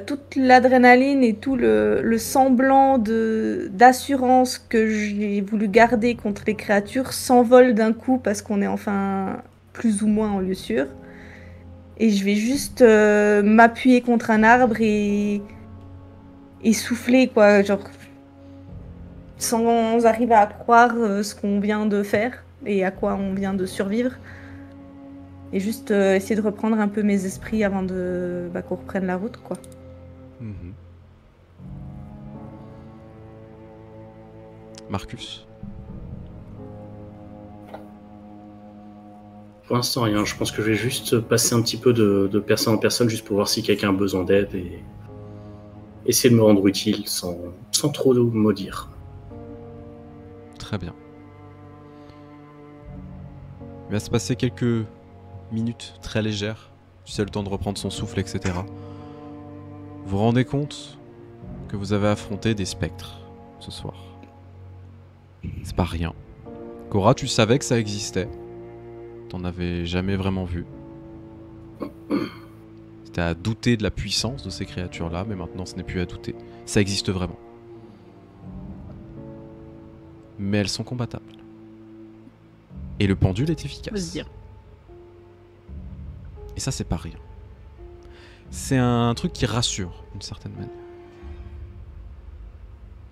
toute l'adrénaline et tout le semblant d'assurance que j'ai voulu garder contre les créatures s'envole d'un coup parce qu'on est enfin plus ou moins en lieu sûr. Et je vais juste m'appuyer contre un arbre et souffler, quoi, genre sans arriver à croire ce qu'on vient de faire et à quoi on vient de survivre. Et juste essayer de reprendre un peu mes esprits avant qu'on reprenne la route, quoi. Marcus? Pour l'instant, rien. Je pense que je vais juste passer un petit peu de personne en personne juste pour voir si quelqu'un a besoin d'aide et essayer de me rendre utile sans trop de maudire. Très bien. Il va se passer quelques minutes très légères. Tu sais, le temps de reprendre son souffle, etc. Vous vous rendez compte que vous avez affronté des spectres ce soir. C'est pas rien. Cora, tu savais que ça existait. T'en avais jamais vraiment vu. C'était à douter de la puissance de ces créatures-là, mais maintenant ce n'est plus à douter. Ça existe vraiment. Mais elles sont combattables. Et le pendule est efficace. faut se dire. Et ça, c'est pas rien. C'est un truc qui rassure, d'une certaine manière.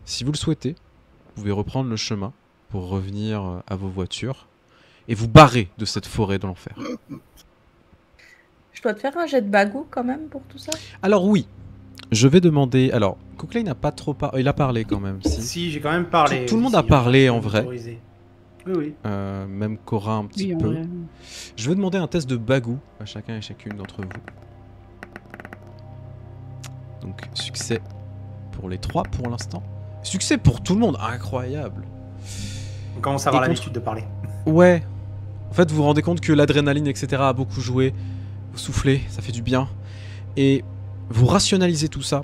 Si vous le souhaitez, vous pouvez reprendre le chemin pour revenir à vos voitures et vous barrer de cette forêt de l'enfer. Je dois te faire un jet de bagou quand même pour tout ça? Alors oui, je vais demander... Alors, Cookley n'a pas trop parlé... Il a parlé quand même, si. Si, j'ai quand même parlé. Tout le monde a parlé, en vrai. Autorisé. Oui. Même Cora un petit Oui, peu. vrai. Je vais demander un test de bagou à chacun et chacune d'entre vous. Donc, succès pour les 3 pour l'instant. Succès pour tout le monde, incroyable. On commence à avoir Et l'habitude de parler. Ouais. En fait, vous vous rendez compte que l'adrénaline, etc. a beaucoup joué. Vous soufflez, ça fait du bien. Et vous rationalisez tout ça,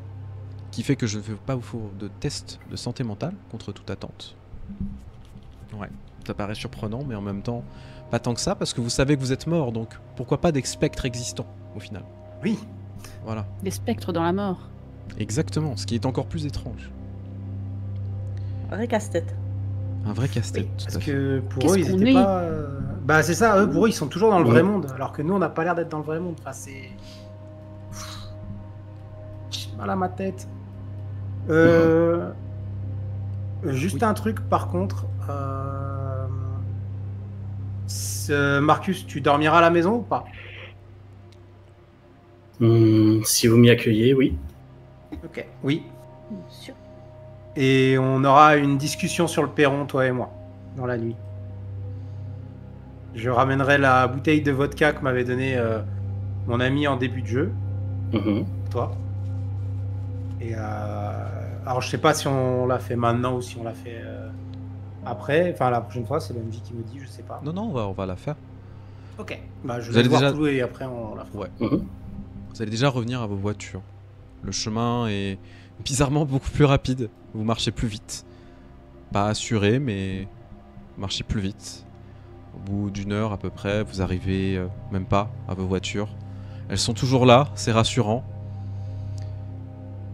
qui fait que je ne vais pas vous faire de test de santé mentale contre toute attente. Ouais, ça paraît surprenant, mais en même temps, pas tant que ça, parce que vous savez que vous êtes mort, donc pourquoi pas des spectres existants, au final. Oui. Voilà. Des spectres dans la mort. Exactement, ce qui est encore plus étrange. Vrai casse-tête. Un vrai casse-tête, tout Parce à fait. que pour Qu'est-ce eux, ils qu'on étaient est pas. Bah, c'est ça, eux, pour eux, ils sont toujours dans le Ouais. vrai monde, alors que nous, on n'a pas l'air d'être dans le vrai monde. Enfin, c'est. J'ai mal à ma tête. Juste Oui. un truc, par contre. Marcus, tu dormiras à la maison ou pas? Si vous m'y accueillez, oui. Ok, oui. Bien sûr. Et on aura une discussion sur le perron, toi et moi, dans la nuit. Je ramènerai la bouteille de vodka que m'avait donné mon ami en début de jeu, Mhm. toi. Et alors, je sais pas si on l'a fait maintenant ou si on l'a fait après. Enfin, la prochaine fois, c'est le MJ qui me dit, je sais pas. Non, on va la faire. Ok. Bah, je Vous vais allez voir déjà- tout et après, on la fera. Ouais. Mhm. Vous allez déjà revenir à vos voitures. Le chemin est bizarrement beaucoup plus rapide. Vous marchez plus vite. Pas assuré, mais vous marchez plus vite. Au bout d'une heure à peu près, vous arrivez même pas à vos voitures. Elles sont toujours là, c'est rassurant.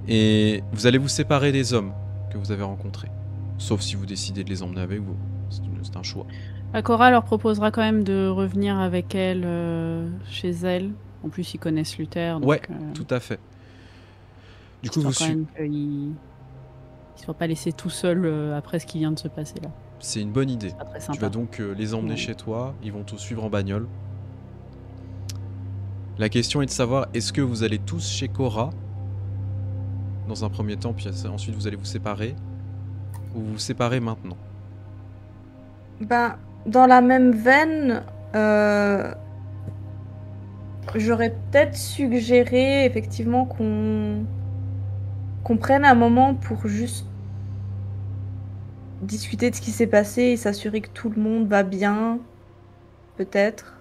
Et vous allez vous séparer des hommes que vous avez rencontrés. Sauf si vous décidez de les emmener avec vous. C'est un choix. Cora leur proposera quand même de revenir avec elle chez elle. En plus, ils connaissent Luther. Donc, Ouais, tout à fait. Du coup, vous quand même qu'ils ne soient pas laissés tout seuls après ce qui vient de se passer là. c'est une bonne idée. C'est pas très Tu sympa. vas donc les emmener Ouais. chez toi, ils vont te suivre en bagnole. La question est de savoir, est-ce que vous allez tous chez Cora dans un premier temps, puis ensuite vous allez vous séparer, ou vous vous séparez maintenant? Ben, dans la même veine, j'aurais peut-être suggéré effectivement qu'on prenne un moment pour juste discuter de ce qui s'est passé et s'assurer que tout le monde va bien, peut-être.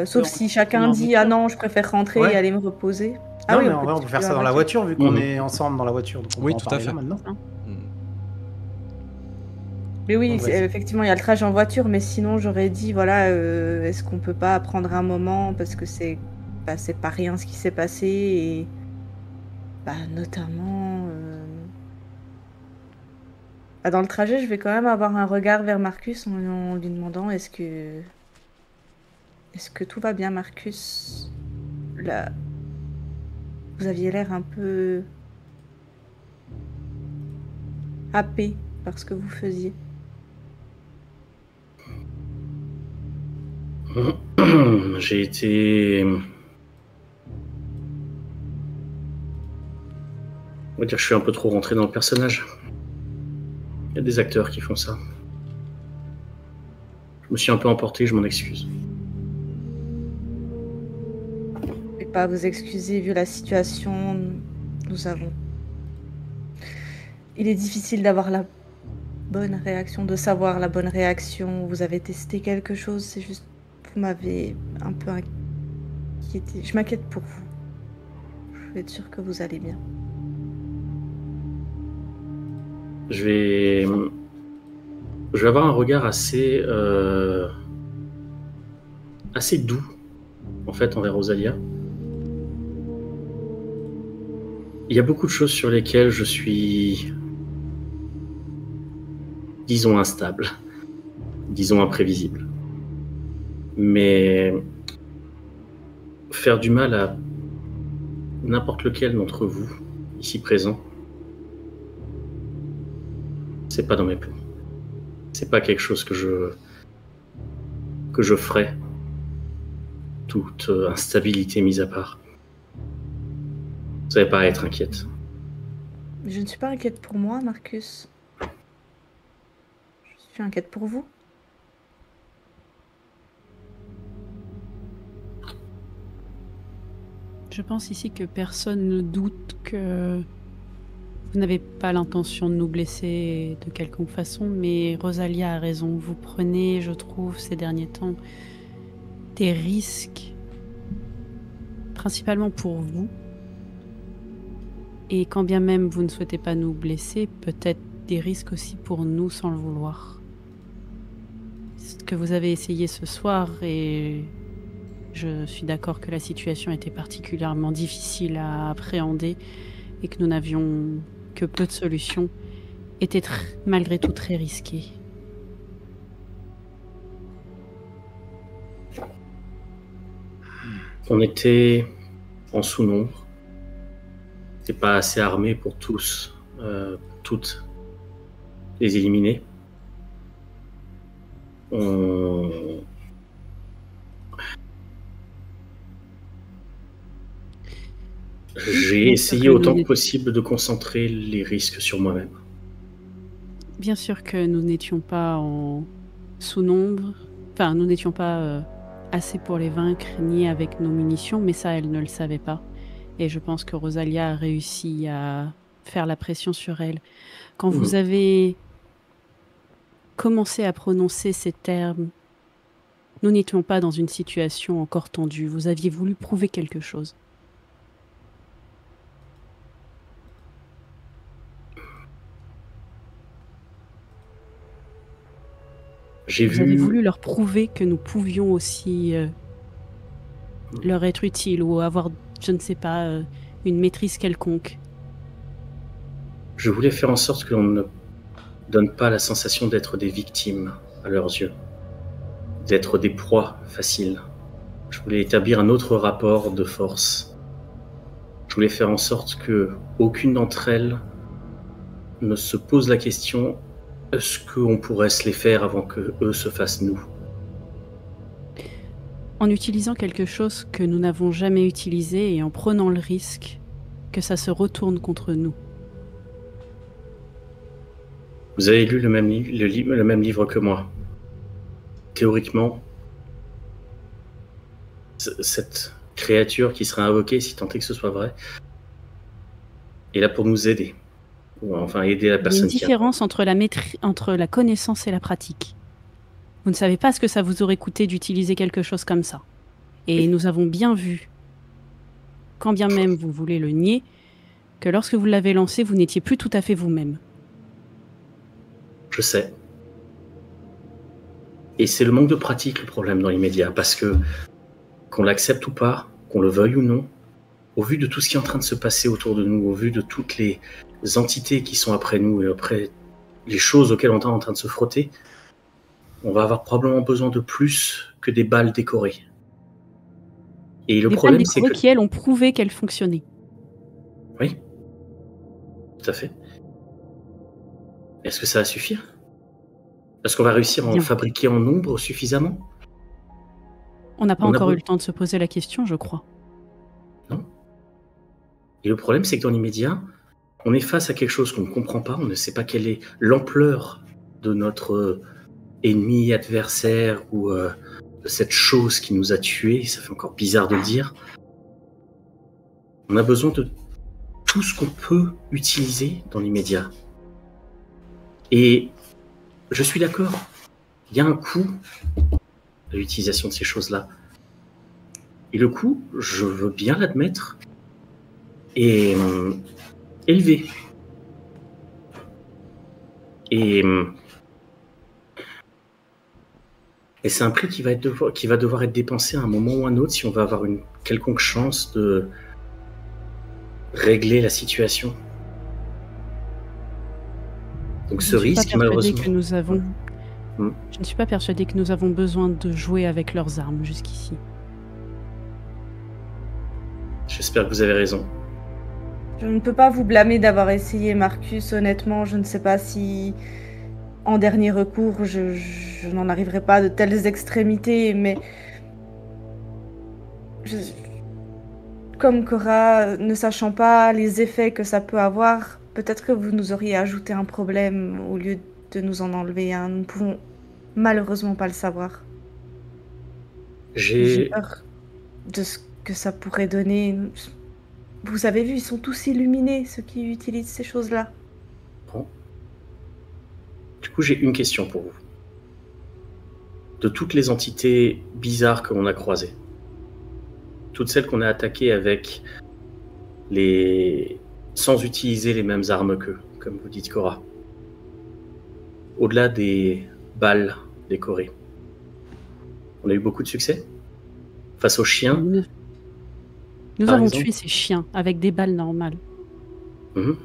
Sauf on si est chacun en dit voiture. ah non, je préfère rentrer Ouais. et aller me reposer. Non, mais en vrai, on peut faire ça dans la voiture, vu qu'on Mhm. est ensemble dans la voiture. Donc on Oui, peut en tout à parler fait. là maintenant. Hmm. Mais oui, Donc, vas-y. effectivement, il y a le trajet en voiture, mais sinon j'aurais dit voilà, est-ce qu'on peut pas prendre un moment parce que c'est pas rien ce qui s'est passé et notamment dans le trajet, je vais quand même avoir un regard vers Marcus en lui demandant est-ce que tout va bien, Marcus? Là, vous aviez l'air un peu happé par ce que vous faisiez. J'ai été... On va dire que je suis un peu trop rentré dans le personnage. Il y a des acteurs qui font ça. Je me suis un peu emporté, je m'en excuse. Je vais pas vous excuser vu la situation. Nous avons. Il est difficile d'avoir la bonne réaction, de savoir la bonne réaction. Vous avez testé quelque chose, c'est juste. Vous m'avez un peu inquiété. Je m'inquiète pour vous. Je veux être sûre que vous allez bien. Je vais avoir un regard assez doux, en fait, envers Rosalia. Il y a beaucoup de choses sur lesquelles je suis, disons, instable, disons, imprévisible. Mais faire du mal à n'importe lequel d'entre vous, ici présent, c'est pas dans mes plans. C'est pas quelque chose que je ferais, toute instabilité mise à part. Vous n'avez pas à être inquiète. Je ne suis pas inquiète pour moi, Marcus. Je suis inquiète pour vous. Je pense ici que personne ne doute que vous n'avez pas l'intention de nous blesser de quelconque façon, mais Rosalia a raison. Vous prenez, je trouve, ces derniers temps, des risques principalement pour vous. Et quand bien même vous ne souhaitez pas nous blesser, peut-être des risques aussi pour nous sans le vouloir. Ce que vous avez essayé ce soir, et je suis d'accord que la situation était particulièrement difficile à appréhender et que nous n'avions que peu de solutions, était malgré tout très risqué. On était en sous-nombre. On n'était pas assez armés pour tous, toutes les éliminer. J'ai essayé autant que possible de concentrer les risques sur moi-même. Bien sûr que nous n'étions pas en sous-nombre, enfin nous n'étions pas assez pour les vaincre, ni avec nos munitions, mais ça elle ne le savait pas. Et je pense que Rosalia a réussi à faire la pression sur elle. Quand vous avez commencé à prononcer ces termes, nous n'étions pas dans une situation encore tendue. Vous aviez voulu prouver quelque chose. Vous avez voulu leur prouver que nous pouvions aussi leur être utiles ou avoir, je ne sais pas, une maîtrise quelconque. Je voulais faire en sorte que l'on ne donne pas la sensation d'être des victimes à leurs yeux, d'être des proies faciles. Je voulais établir un autre rapport de force. Je voulais faire en sorte que aucune d'entre elles ne se pose la question: est-ce qu'on pourrait se les faire avant que eux se fassent nous? En utilisant quelque chose que nous n'avons jamais utilisé et en prenant le risque que ça se retourne contre nous. Vous avez lu le même livre que moi. Théoriquement, cette créature qui sera invoquée, si tant est que ce soit vrai, est là pour nous aider. Ou enfin aider la personne qui a... Il y a une différence entre la connaissance et la pratique. Vous ne savez pas ce que ça vous aurait coûté d'utiliser quelque chose comme ça. Et nous avons bien vu, quand bien même vous voulez le nier, que lorsque vous l'avez lancé, vous n'étiez plus tout à fait vous-même. Je sais. Et c'est le manque de pratique le problème dans l'immédiat, parce que qu'on l'accepte ou pas, qu'on le veuille ou non, au vu de tout ce qui est en train de se passer autour de nous, au vu de toutes les entités qui sont après nous et après les choses auxquelles on est en train de se frotter, on va avoir probablement besoin de plus que des balles décorées. Et le problème, c'est que... qui, elles, ont prouvé qu'elles fonctionnaient. Oui, tout à fait. Est-ce que ça va suffire? Est-ce qu'on va réussir à en fabriquer en nombre suffisamment? On n'a pas encore eu le temps de se poser la question, je crois. Non. Et le problème, c'est que dans l'immédiat, on est face à quelque chose qu'on ne comprend pas, on ne sait pas quelle est l'ampleur de notre ennemi, adversaire, ou de cette chose qui nous a tués, ça fait encore bizarre de le dire. On a besoin de tout ce qu'on peut utiliser dans l'immédiat. Et je suis d'accord, il y a un coût à l'utilisation de ces choses-là. Et le coût, je veux bien l'admettre, est élevé. Et c'est un prix qui va devoir être dépensé à un moment ou à un autre si on va avoir une quelconque chance de régler la situation. Donc ce risque, malheureusement... Je ne suis pas persuadée que nous avons besoin de jouer avec leurs armes jusqu'ici. J'espère que vous avez raison. Je ne peux pas vous blâmer d'avoir essayé, Marcus. Honnêtement, je ne sais pas si, en dernier recours, je n'en arriverai pas à de telles extrémités, mais... Comme Cora, ne sachant pas les effets que ça peut avoir, peut-être que vous nous auriez ajouté un problème au lieu de nous en enlever un. Nous ne pouvons malheureusement pas le savoir. J'ai peur de ce que ça pourrait donner. Vous avez vu, ils sont tous illuminés, ceux qui utilisent ces choses-là. Bon. Du coup, j'ai une question pour vous. De toutes les entités bizarres que l'on a croisées, toutes celles qu'on a attaquées avec sans utiliser les mêmes armes qu'eux, comme vous dites, Cora. Au-delà des balles décorées. On a eu beaucoup de succès face aux chiens. Nous Par avons exemple. tué ces chiens avec des balles normales.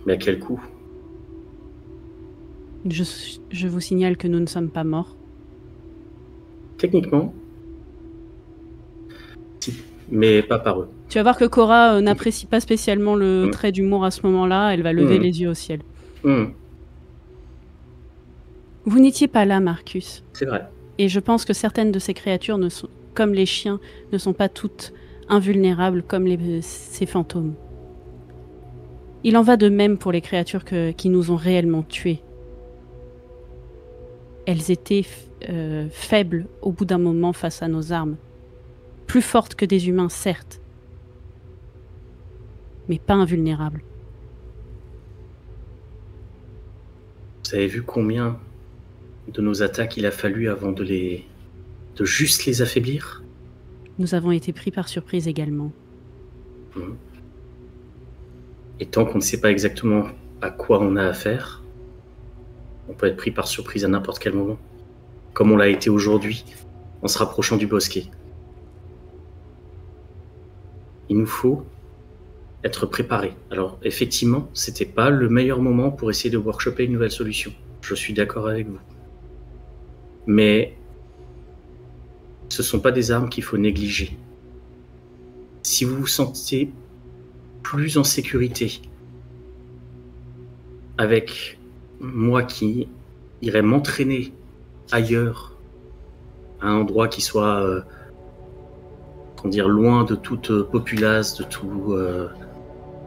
Mais à quel coût? Je vous signale que nous ne sommes pas morts. Techniquement, si, mais pas par eux. Tu vas voir que Cora n'apprécie pas spécialement le trait d'humour à ce moment-là. Elle va lever les yeux au ciel. Vous n'étiez pas là, Marcus. C'est vrai. Et je pense que certaines de ces créatures, comme les chiens, ne sont pas toutes invulnérables comme ces fantômes. Il en va de même pour les créatures qui nous ont réellement tués. Elles étaient faibles au bout d'un moment face à nos armes. Plus fortes que des humains, certes, mais pas invulnérables. Vous avez vu combien de nos attaques il a fallu avant de juste les affaiblir? Nous avons été pris par surprise également. Et tant qu'on ne sait pas exactement à quoi on a affaire, on peut être pris par surprise à n'importe quel moment. Comme on l'a été aujourd'hui, en se rapprochant du bosquet. Il nous faut être préparés. Alors, effectivement, c'était pas le meilleur moment pour essayer de workshoper une nouvelle solution. Je suis d'accord avec vous. Mais ce ne sont pas des armes qu'il faut négliger. Si vous vous sentez plus en sécurité avec moi qui irais m'entraîner ailleurs, à un endroit qui soit loin de toute populace, de tout,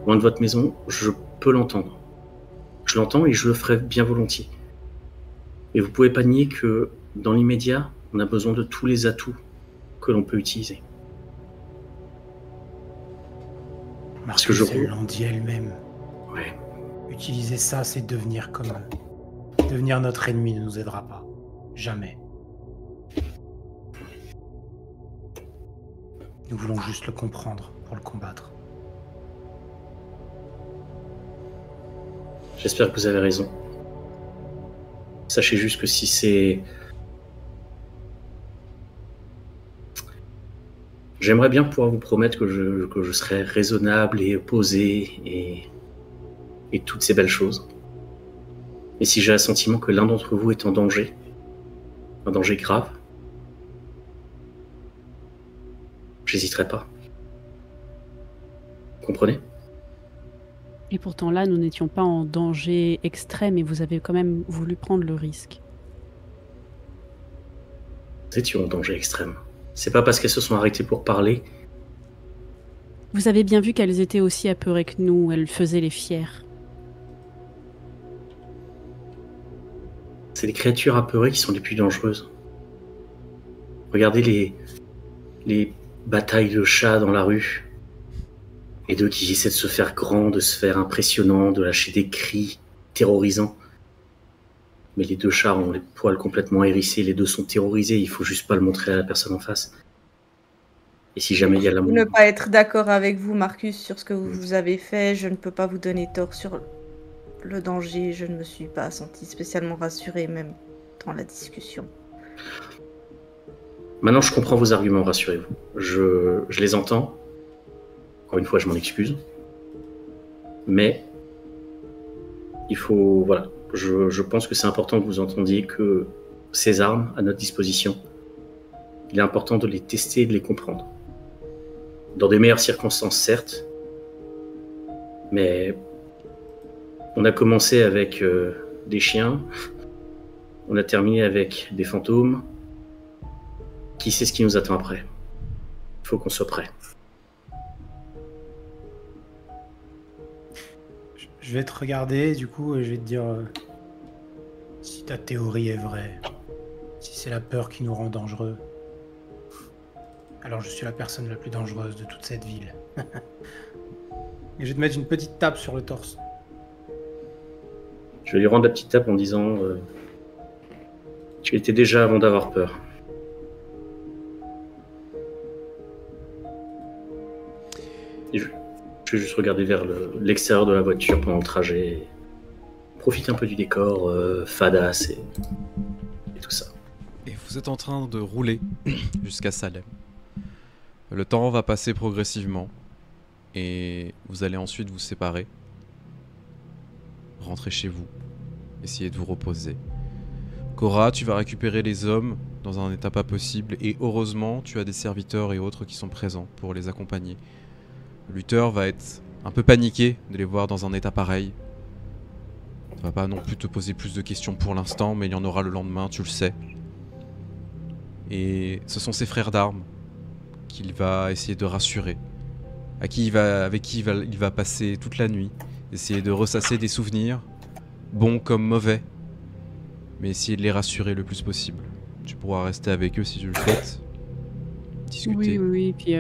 loin de votre maison, je peux l'entendre. Je l'entends et je le ferai bien volontiers. Et vous pouvez pas nier que dans l'immédiat, on a besoin de tous les atouts que l'on peut utiliser. Marcus, elles l'ont dit elles-mêmes. Ouais. Utiliser ça, c'est devenir comme eux. Devenir notre ennemi ne nous aidera pas. Jamais. Nous voulons juste le comprendre pour le combattre. J'espère que vous avez raison. Sachez juste que si c'est... J'aimerais bien pouvoir vous promettre que je serai raisonnable et posé et toutes ces belles choses. Mais si j'ai le sentiment que l'un d'entre vous est en danger, un danger grave, j'hésiterai pas. Vous comprenez ? Et pourtant là, nous n'étions pas en danger extrême et vous avez quand même voulu prendre le risque. Nous étions en danger extrême. C'est pas parce qu'elles se sont arrêtées pour parler. Vous avez bien vu qu'elles étaient aussi apeurées que nous, elles faisaient les fières. C'est les créatures apeurées qui sont les plus dangereuses. Regardez les batailles de chats dans la rue. Et d'eux qui essaient de se faire grands, de se faire impressionnants, de lâcher des cris terrorisants. Mais les deux chats ont les poils complètement hérissés, les deux sont terrorisés, il faut juste pas le montrer à la personne en face. Et si jamais il y a l'amour... Ne pas être d'accord avec vous, Marcus, sur ce que vous avez fait, je ne peux pas vous donner tort sur le danger, je ne me suis pas sentie spécialement rassurée, même dans la discussion. Maintenant, je comprends vos arguments, rassurez-vous. Je les entends. Encore une fois, je m'en excuse. Mais il faut... Voilà. Je pense que c'est important que vous entendiez que ces armes à notre disposition, il est important de les tester et de les comprendre. Dans des meilleures circonstances, certes. Mais on a commencé avec des chiens. On a terminé avec des fantômes. Qui sait ce qui nous attend après ? Il faut qu'on soit prêt. Je vais te regarder, du coup, et je vais te dire si ta théorie est vraie, si c'est la peur qui nous rend dangereux, alors je suis la personne la plus dangereuse de toute cette ville. Et je vais te mettre une petite tape sur le torse. Je vais lui rendre la petite tape en disant tu étais déjà avant d'avoir peur. Et je vais juste regarder vers l'extérieur de la voiture pendant le trajet. Profiter un peu du décor, fadasse et tout ça. Et vous êtes en train de rouler jusqu'à Salem. Le temps va passer progressivement et vous allez ensuite vous séparer, rentrer chez vous, essayer de vous reposer. Cora, tu vas récupérer les hommes dans un état pas possible et heureusement tu as des serviteurs et autres qui sont présents pour les accompagner. Luther va être un peu paniqué de les voir dans un état pareil. Ça va pas non plus te poser plus de questions pour l'instant, mais il y en aura le lendemain, tu le sais. Et ce sont ses frères d'armes qu'il va essayer de rassurer, avec qui il va passer toute la nuit, essayer de ressasser des souvenirs, bons comme mauvais, mais essayer de les rassurer le plus possible. Tu pourras rester avec eux si tu le souhaites, discuter. Oui, puis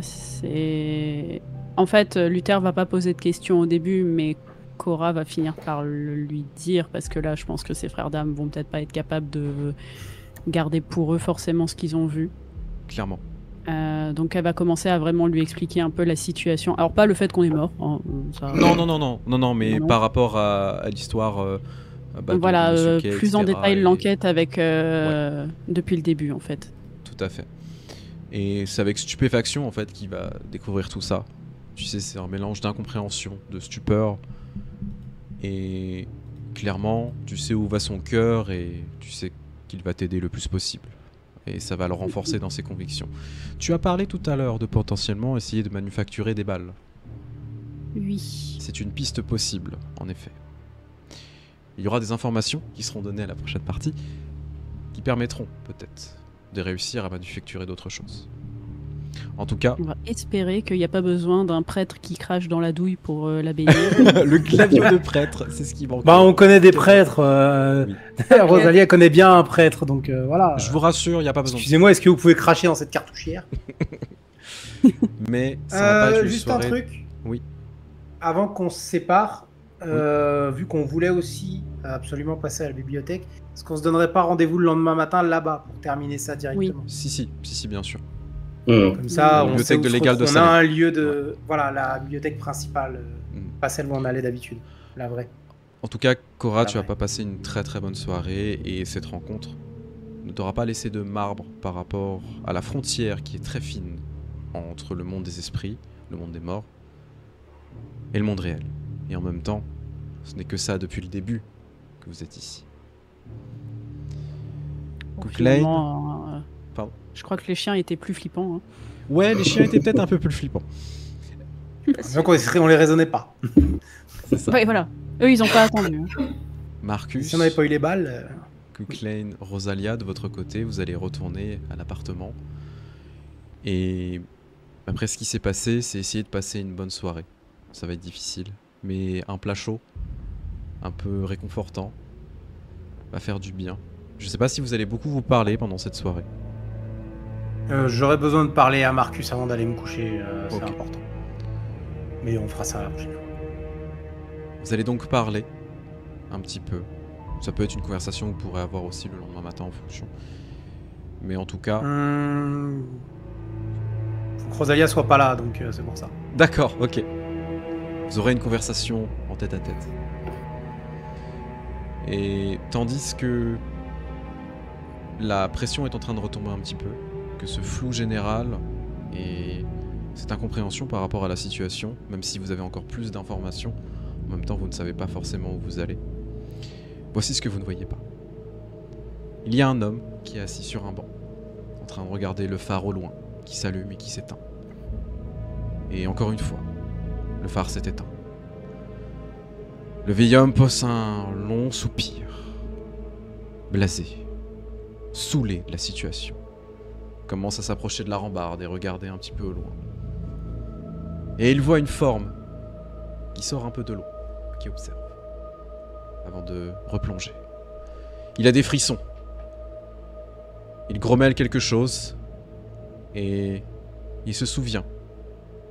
c'est... En fait, Luther va pas poser de questions au début, mais Cora va finir par le lui dire, parce que là, je pense que ses frères d'âme vont peut-être pas être capables de garder pour eux forcément ce qu'ils ont vu. Clairement. Donc elle va commencer à vraiment lui expliquer un peu la situation. Alors pas le fait qu'on est mort. Hein, ça... Non, mais Non. par rapport à l'histoire... voilà, de Monsieur Kay, plus en etc., détail et- l'enquête avec depuis le début en fait. Tout à fait. Et c'est avec stupéfaction en fait qu'il va découvrir tout ça. Tu sais, c'est un mélange d'incompréhension, de stupeur. Et clairement, tu sais où va son cœur et tu sais qu'il va t'aider le plus possible. Et ça va le renforcer dans ses convictions. Tu as parlé tout à l'heure de potentiellement essayer de manufacturer des balles. Oui. C'est une piste possible, en effet. Il y aura des informations qui seront données à la prochaine partie qui permettront peut-être de réussir à manufacturer d'autres choses. En tout cas, On va espérer qu'il n'y a pas besoin d'un prêtre qui crache dans la douille pour l'abbaye. le clavier de prêtre, c'est ce qui manque. Bah, on connaît des prêtres. Oui. Rosalia connaît bien un prêtre, donc voilà. Je vous rassure, il n'y a pas besoin. Excusez-moi, est-ce que vous pouvez cracher dans cette cartouchière? Mais ça va pas être une Juste soirée... un truc. Oui. Avant qu'on se sépare, vu qu'on voulait aussi absolument passer à la bibliothèque, est-ce qu'on se donnerait pas rendez-vous le lendemain matin là-bas pour terminer ça directement? Si, bien sûr. Comme ça, La on bibliothèque sait où de se Légal de retrouve. On a Salem. un lieu de... Voilà, la bibliothèque principale, pas celle où on allait d'habitude, la vraie. En tout cas, Cora, Ah tu vas ouais. pas passer une très très bonne soirée et cette rencontre ne t'aura pas laissé de marbre par rapport à la frontière qui est très fine entre le monde des esprits, le monde des morts et le monde réel. Et en même temps, ce n'est que ça depuis le début que vous êtes ici. Cooklane. Finalement, Pardon. je crois que les chiens étaient plus flippants. Hein. Ouais, les chiens étaient peut-être un peu plus flippants. Donc on les raisonnait pas. C'est ça. Ouais, voilà. Eux, ils ont pas attendu. Hein. Marcus, Si on n'avait pas eu les balles... Cooklane, Rosalia, de votre côté, vous allez retourner à l'appartement. Et après ce qui s'est passé, c'est essayer de passer une bonne soirée. Ça va être difficile, mais un plat chaud, un peu réconfortant, va faire du bien. Je sais pas si vous allez beaucoup vous parler pendant cette soirée. J'aurais besoin de parler à Marcus avant d'aller me coucher, c'est Ok. important. Mais on fera ça la prochaine fois. Vous allez donc parler un petit peu. Ça peut être une conversation que vous pourrez avoir aussi le lendemain matin en fonction. Mais en tout cas... Faut que Rosalia soit pas là, donc c'est pour ça. D'accord, ok. Vous aurez une conversation en tête à tête. Et tandis que la pression est en train de retomber un petit peu, que ce flou général et cette incompréhension par rapport à la situation, même si vous avez encore plus d'informations, en même temps vous ne savez pas forcément où vous allez. Voici ce que vous ne voyez pas. Il y a un homme qui est assis sur un banc, en train de regarder le phare au loin, qui s'allume et qui s'éteint. Et encore une fois, le phare s'est éteint. Le vieil homme pousse un long soupir, blasé, saoulé de la situation. Commence à s'approcher de la rambarde et regarder un petit peu au loin. Et il voit une forme qui sort un peu de l'eau, qui observe, avant de replonger. Il a des frissons. Il grommelle quelque chose et il se souvient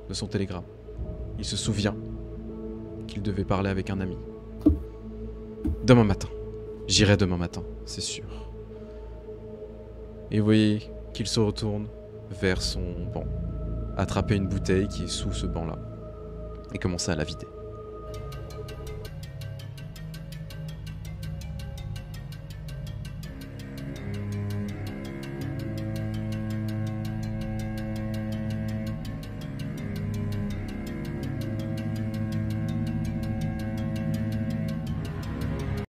de son télégramme. Il se souvient qu'il devait parler avec un ami. Demain matin. J'irai demain matin, c'est sûr. Et vous voyez qu'il se retourne vers son banc attraper une bouteille qui est sous ce banc-là et commencer à la vider.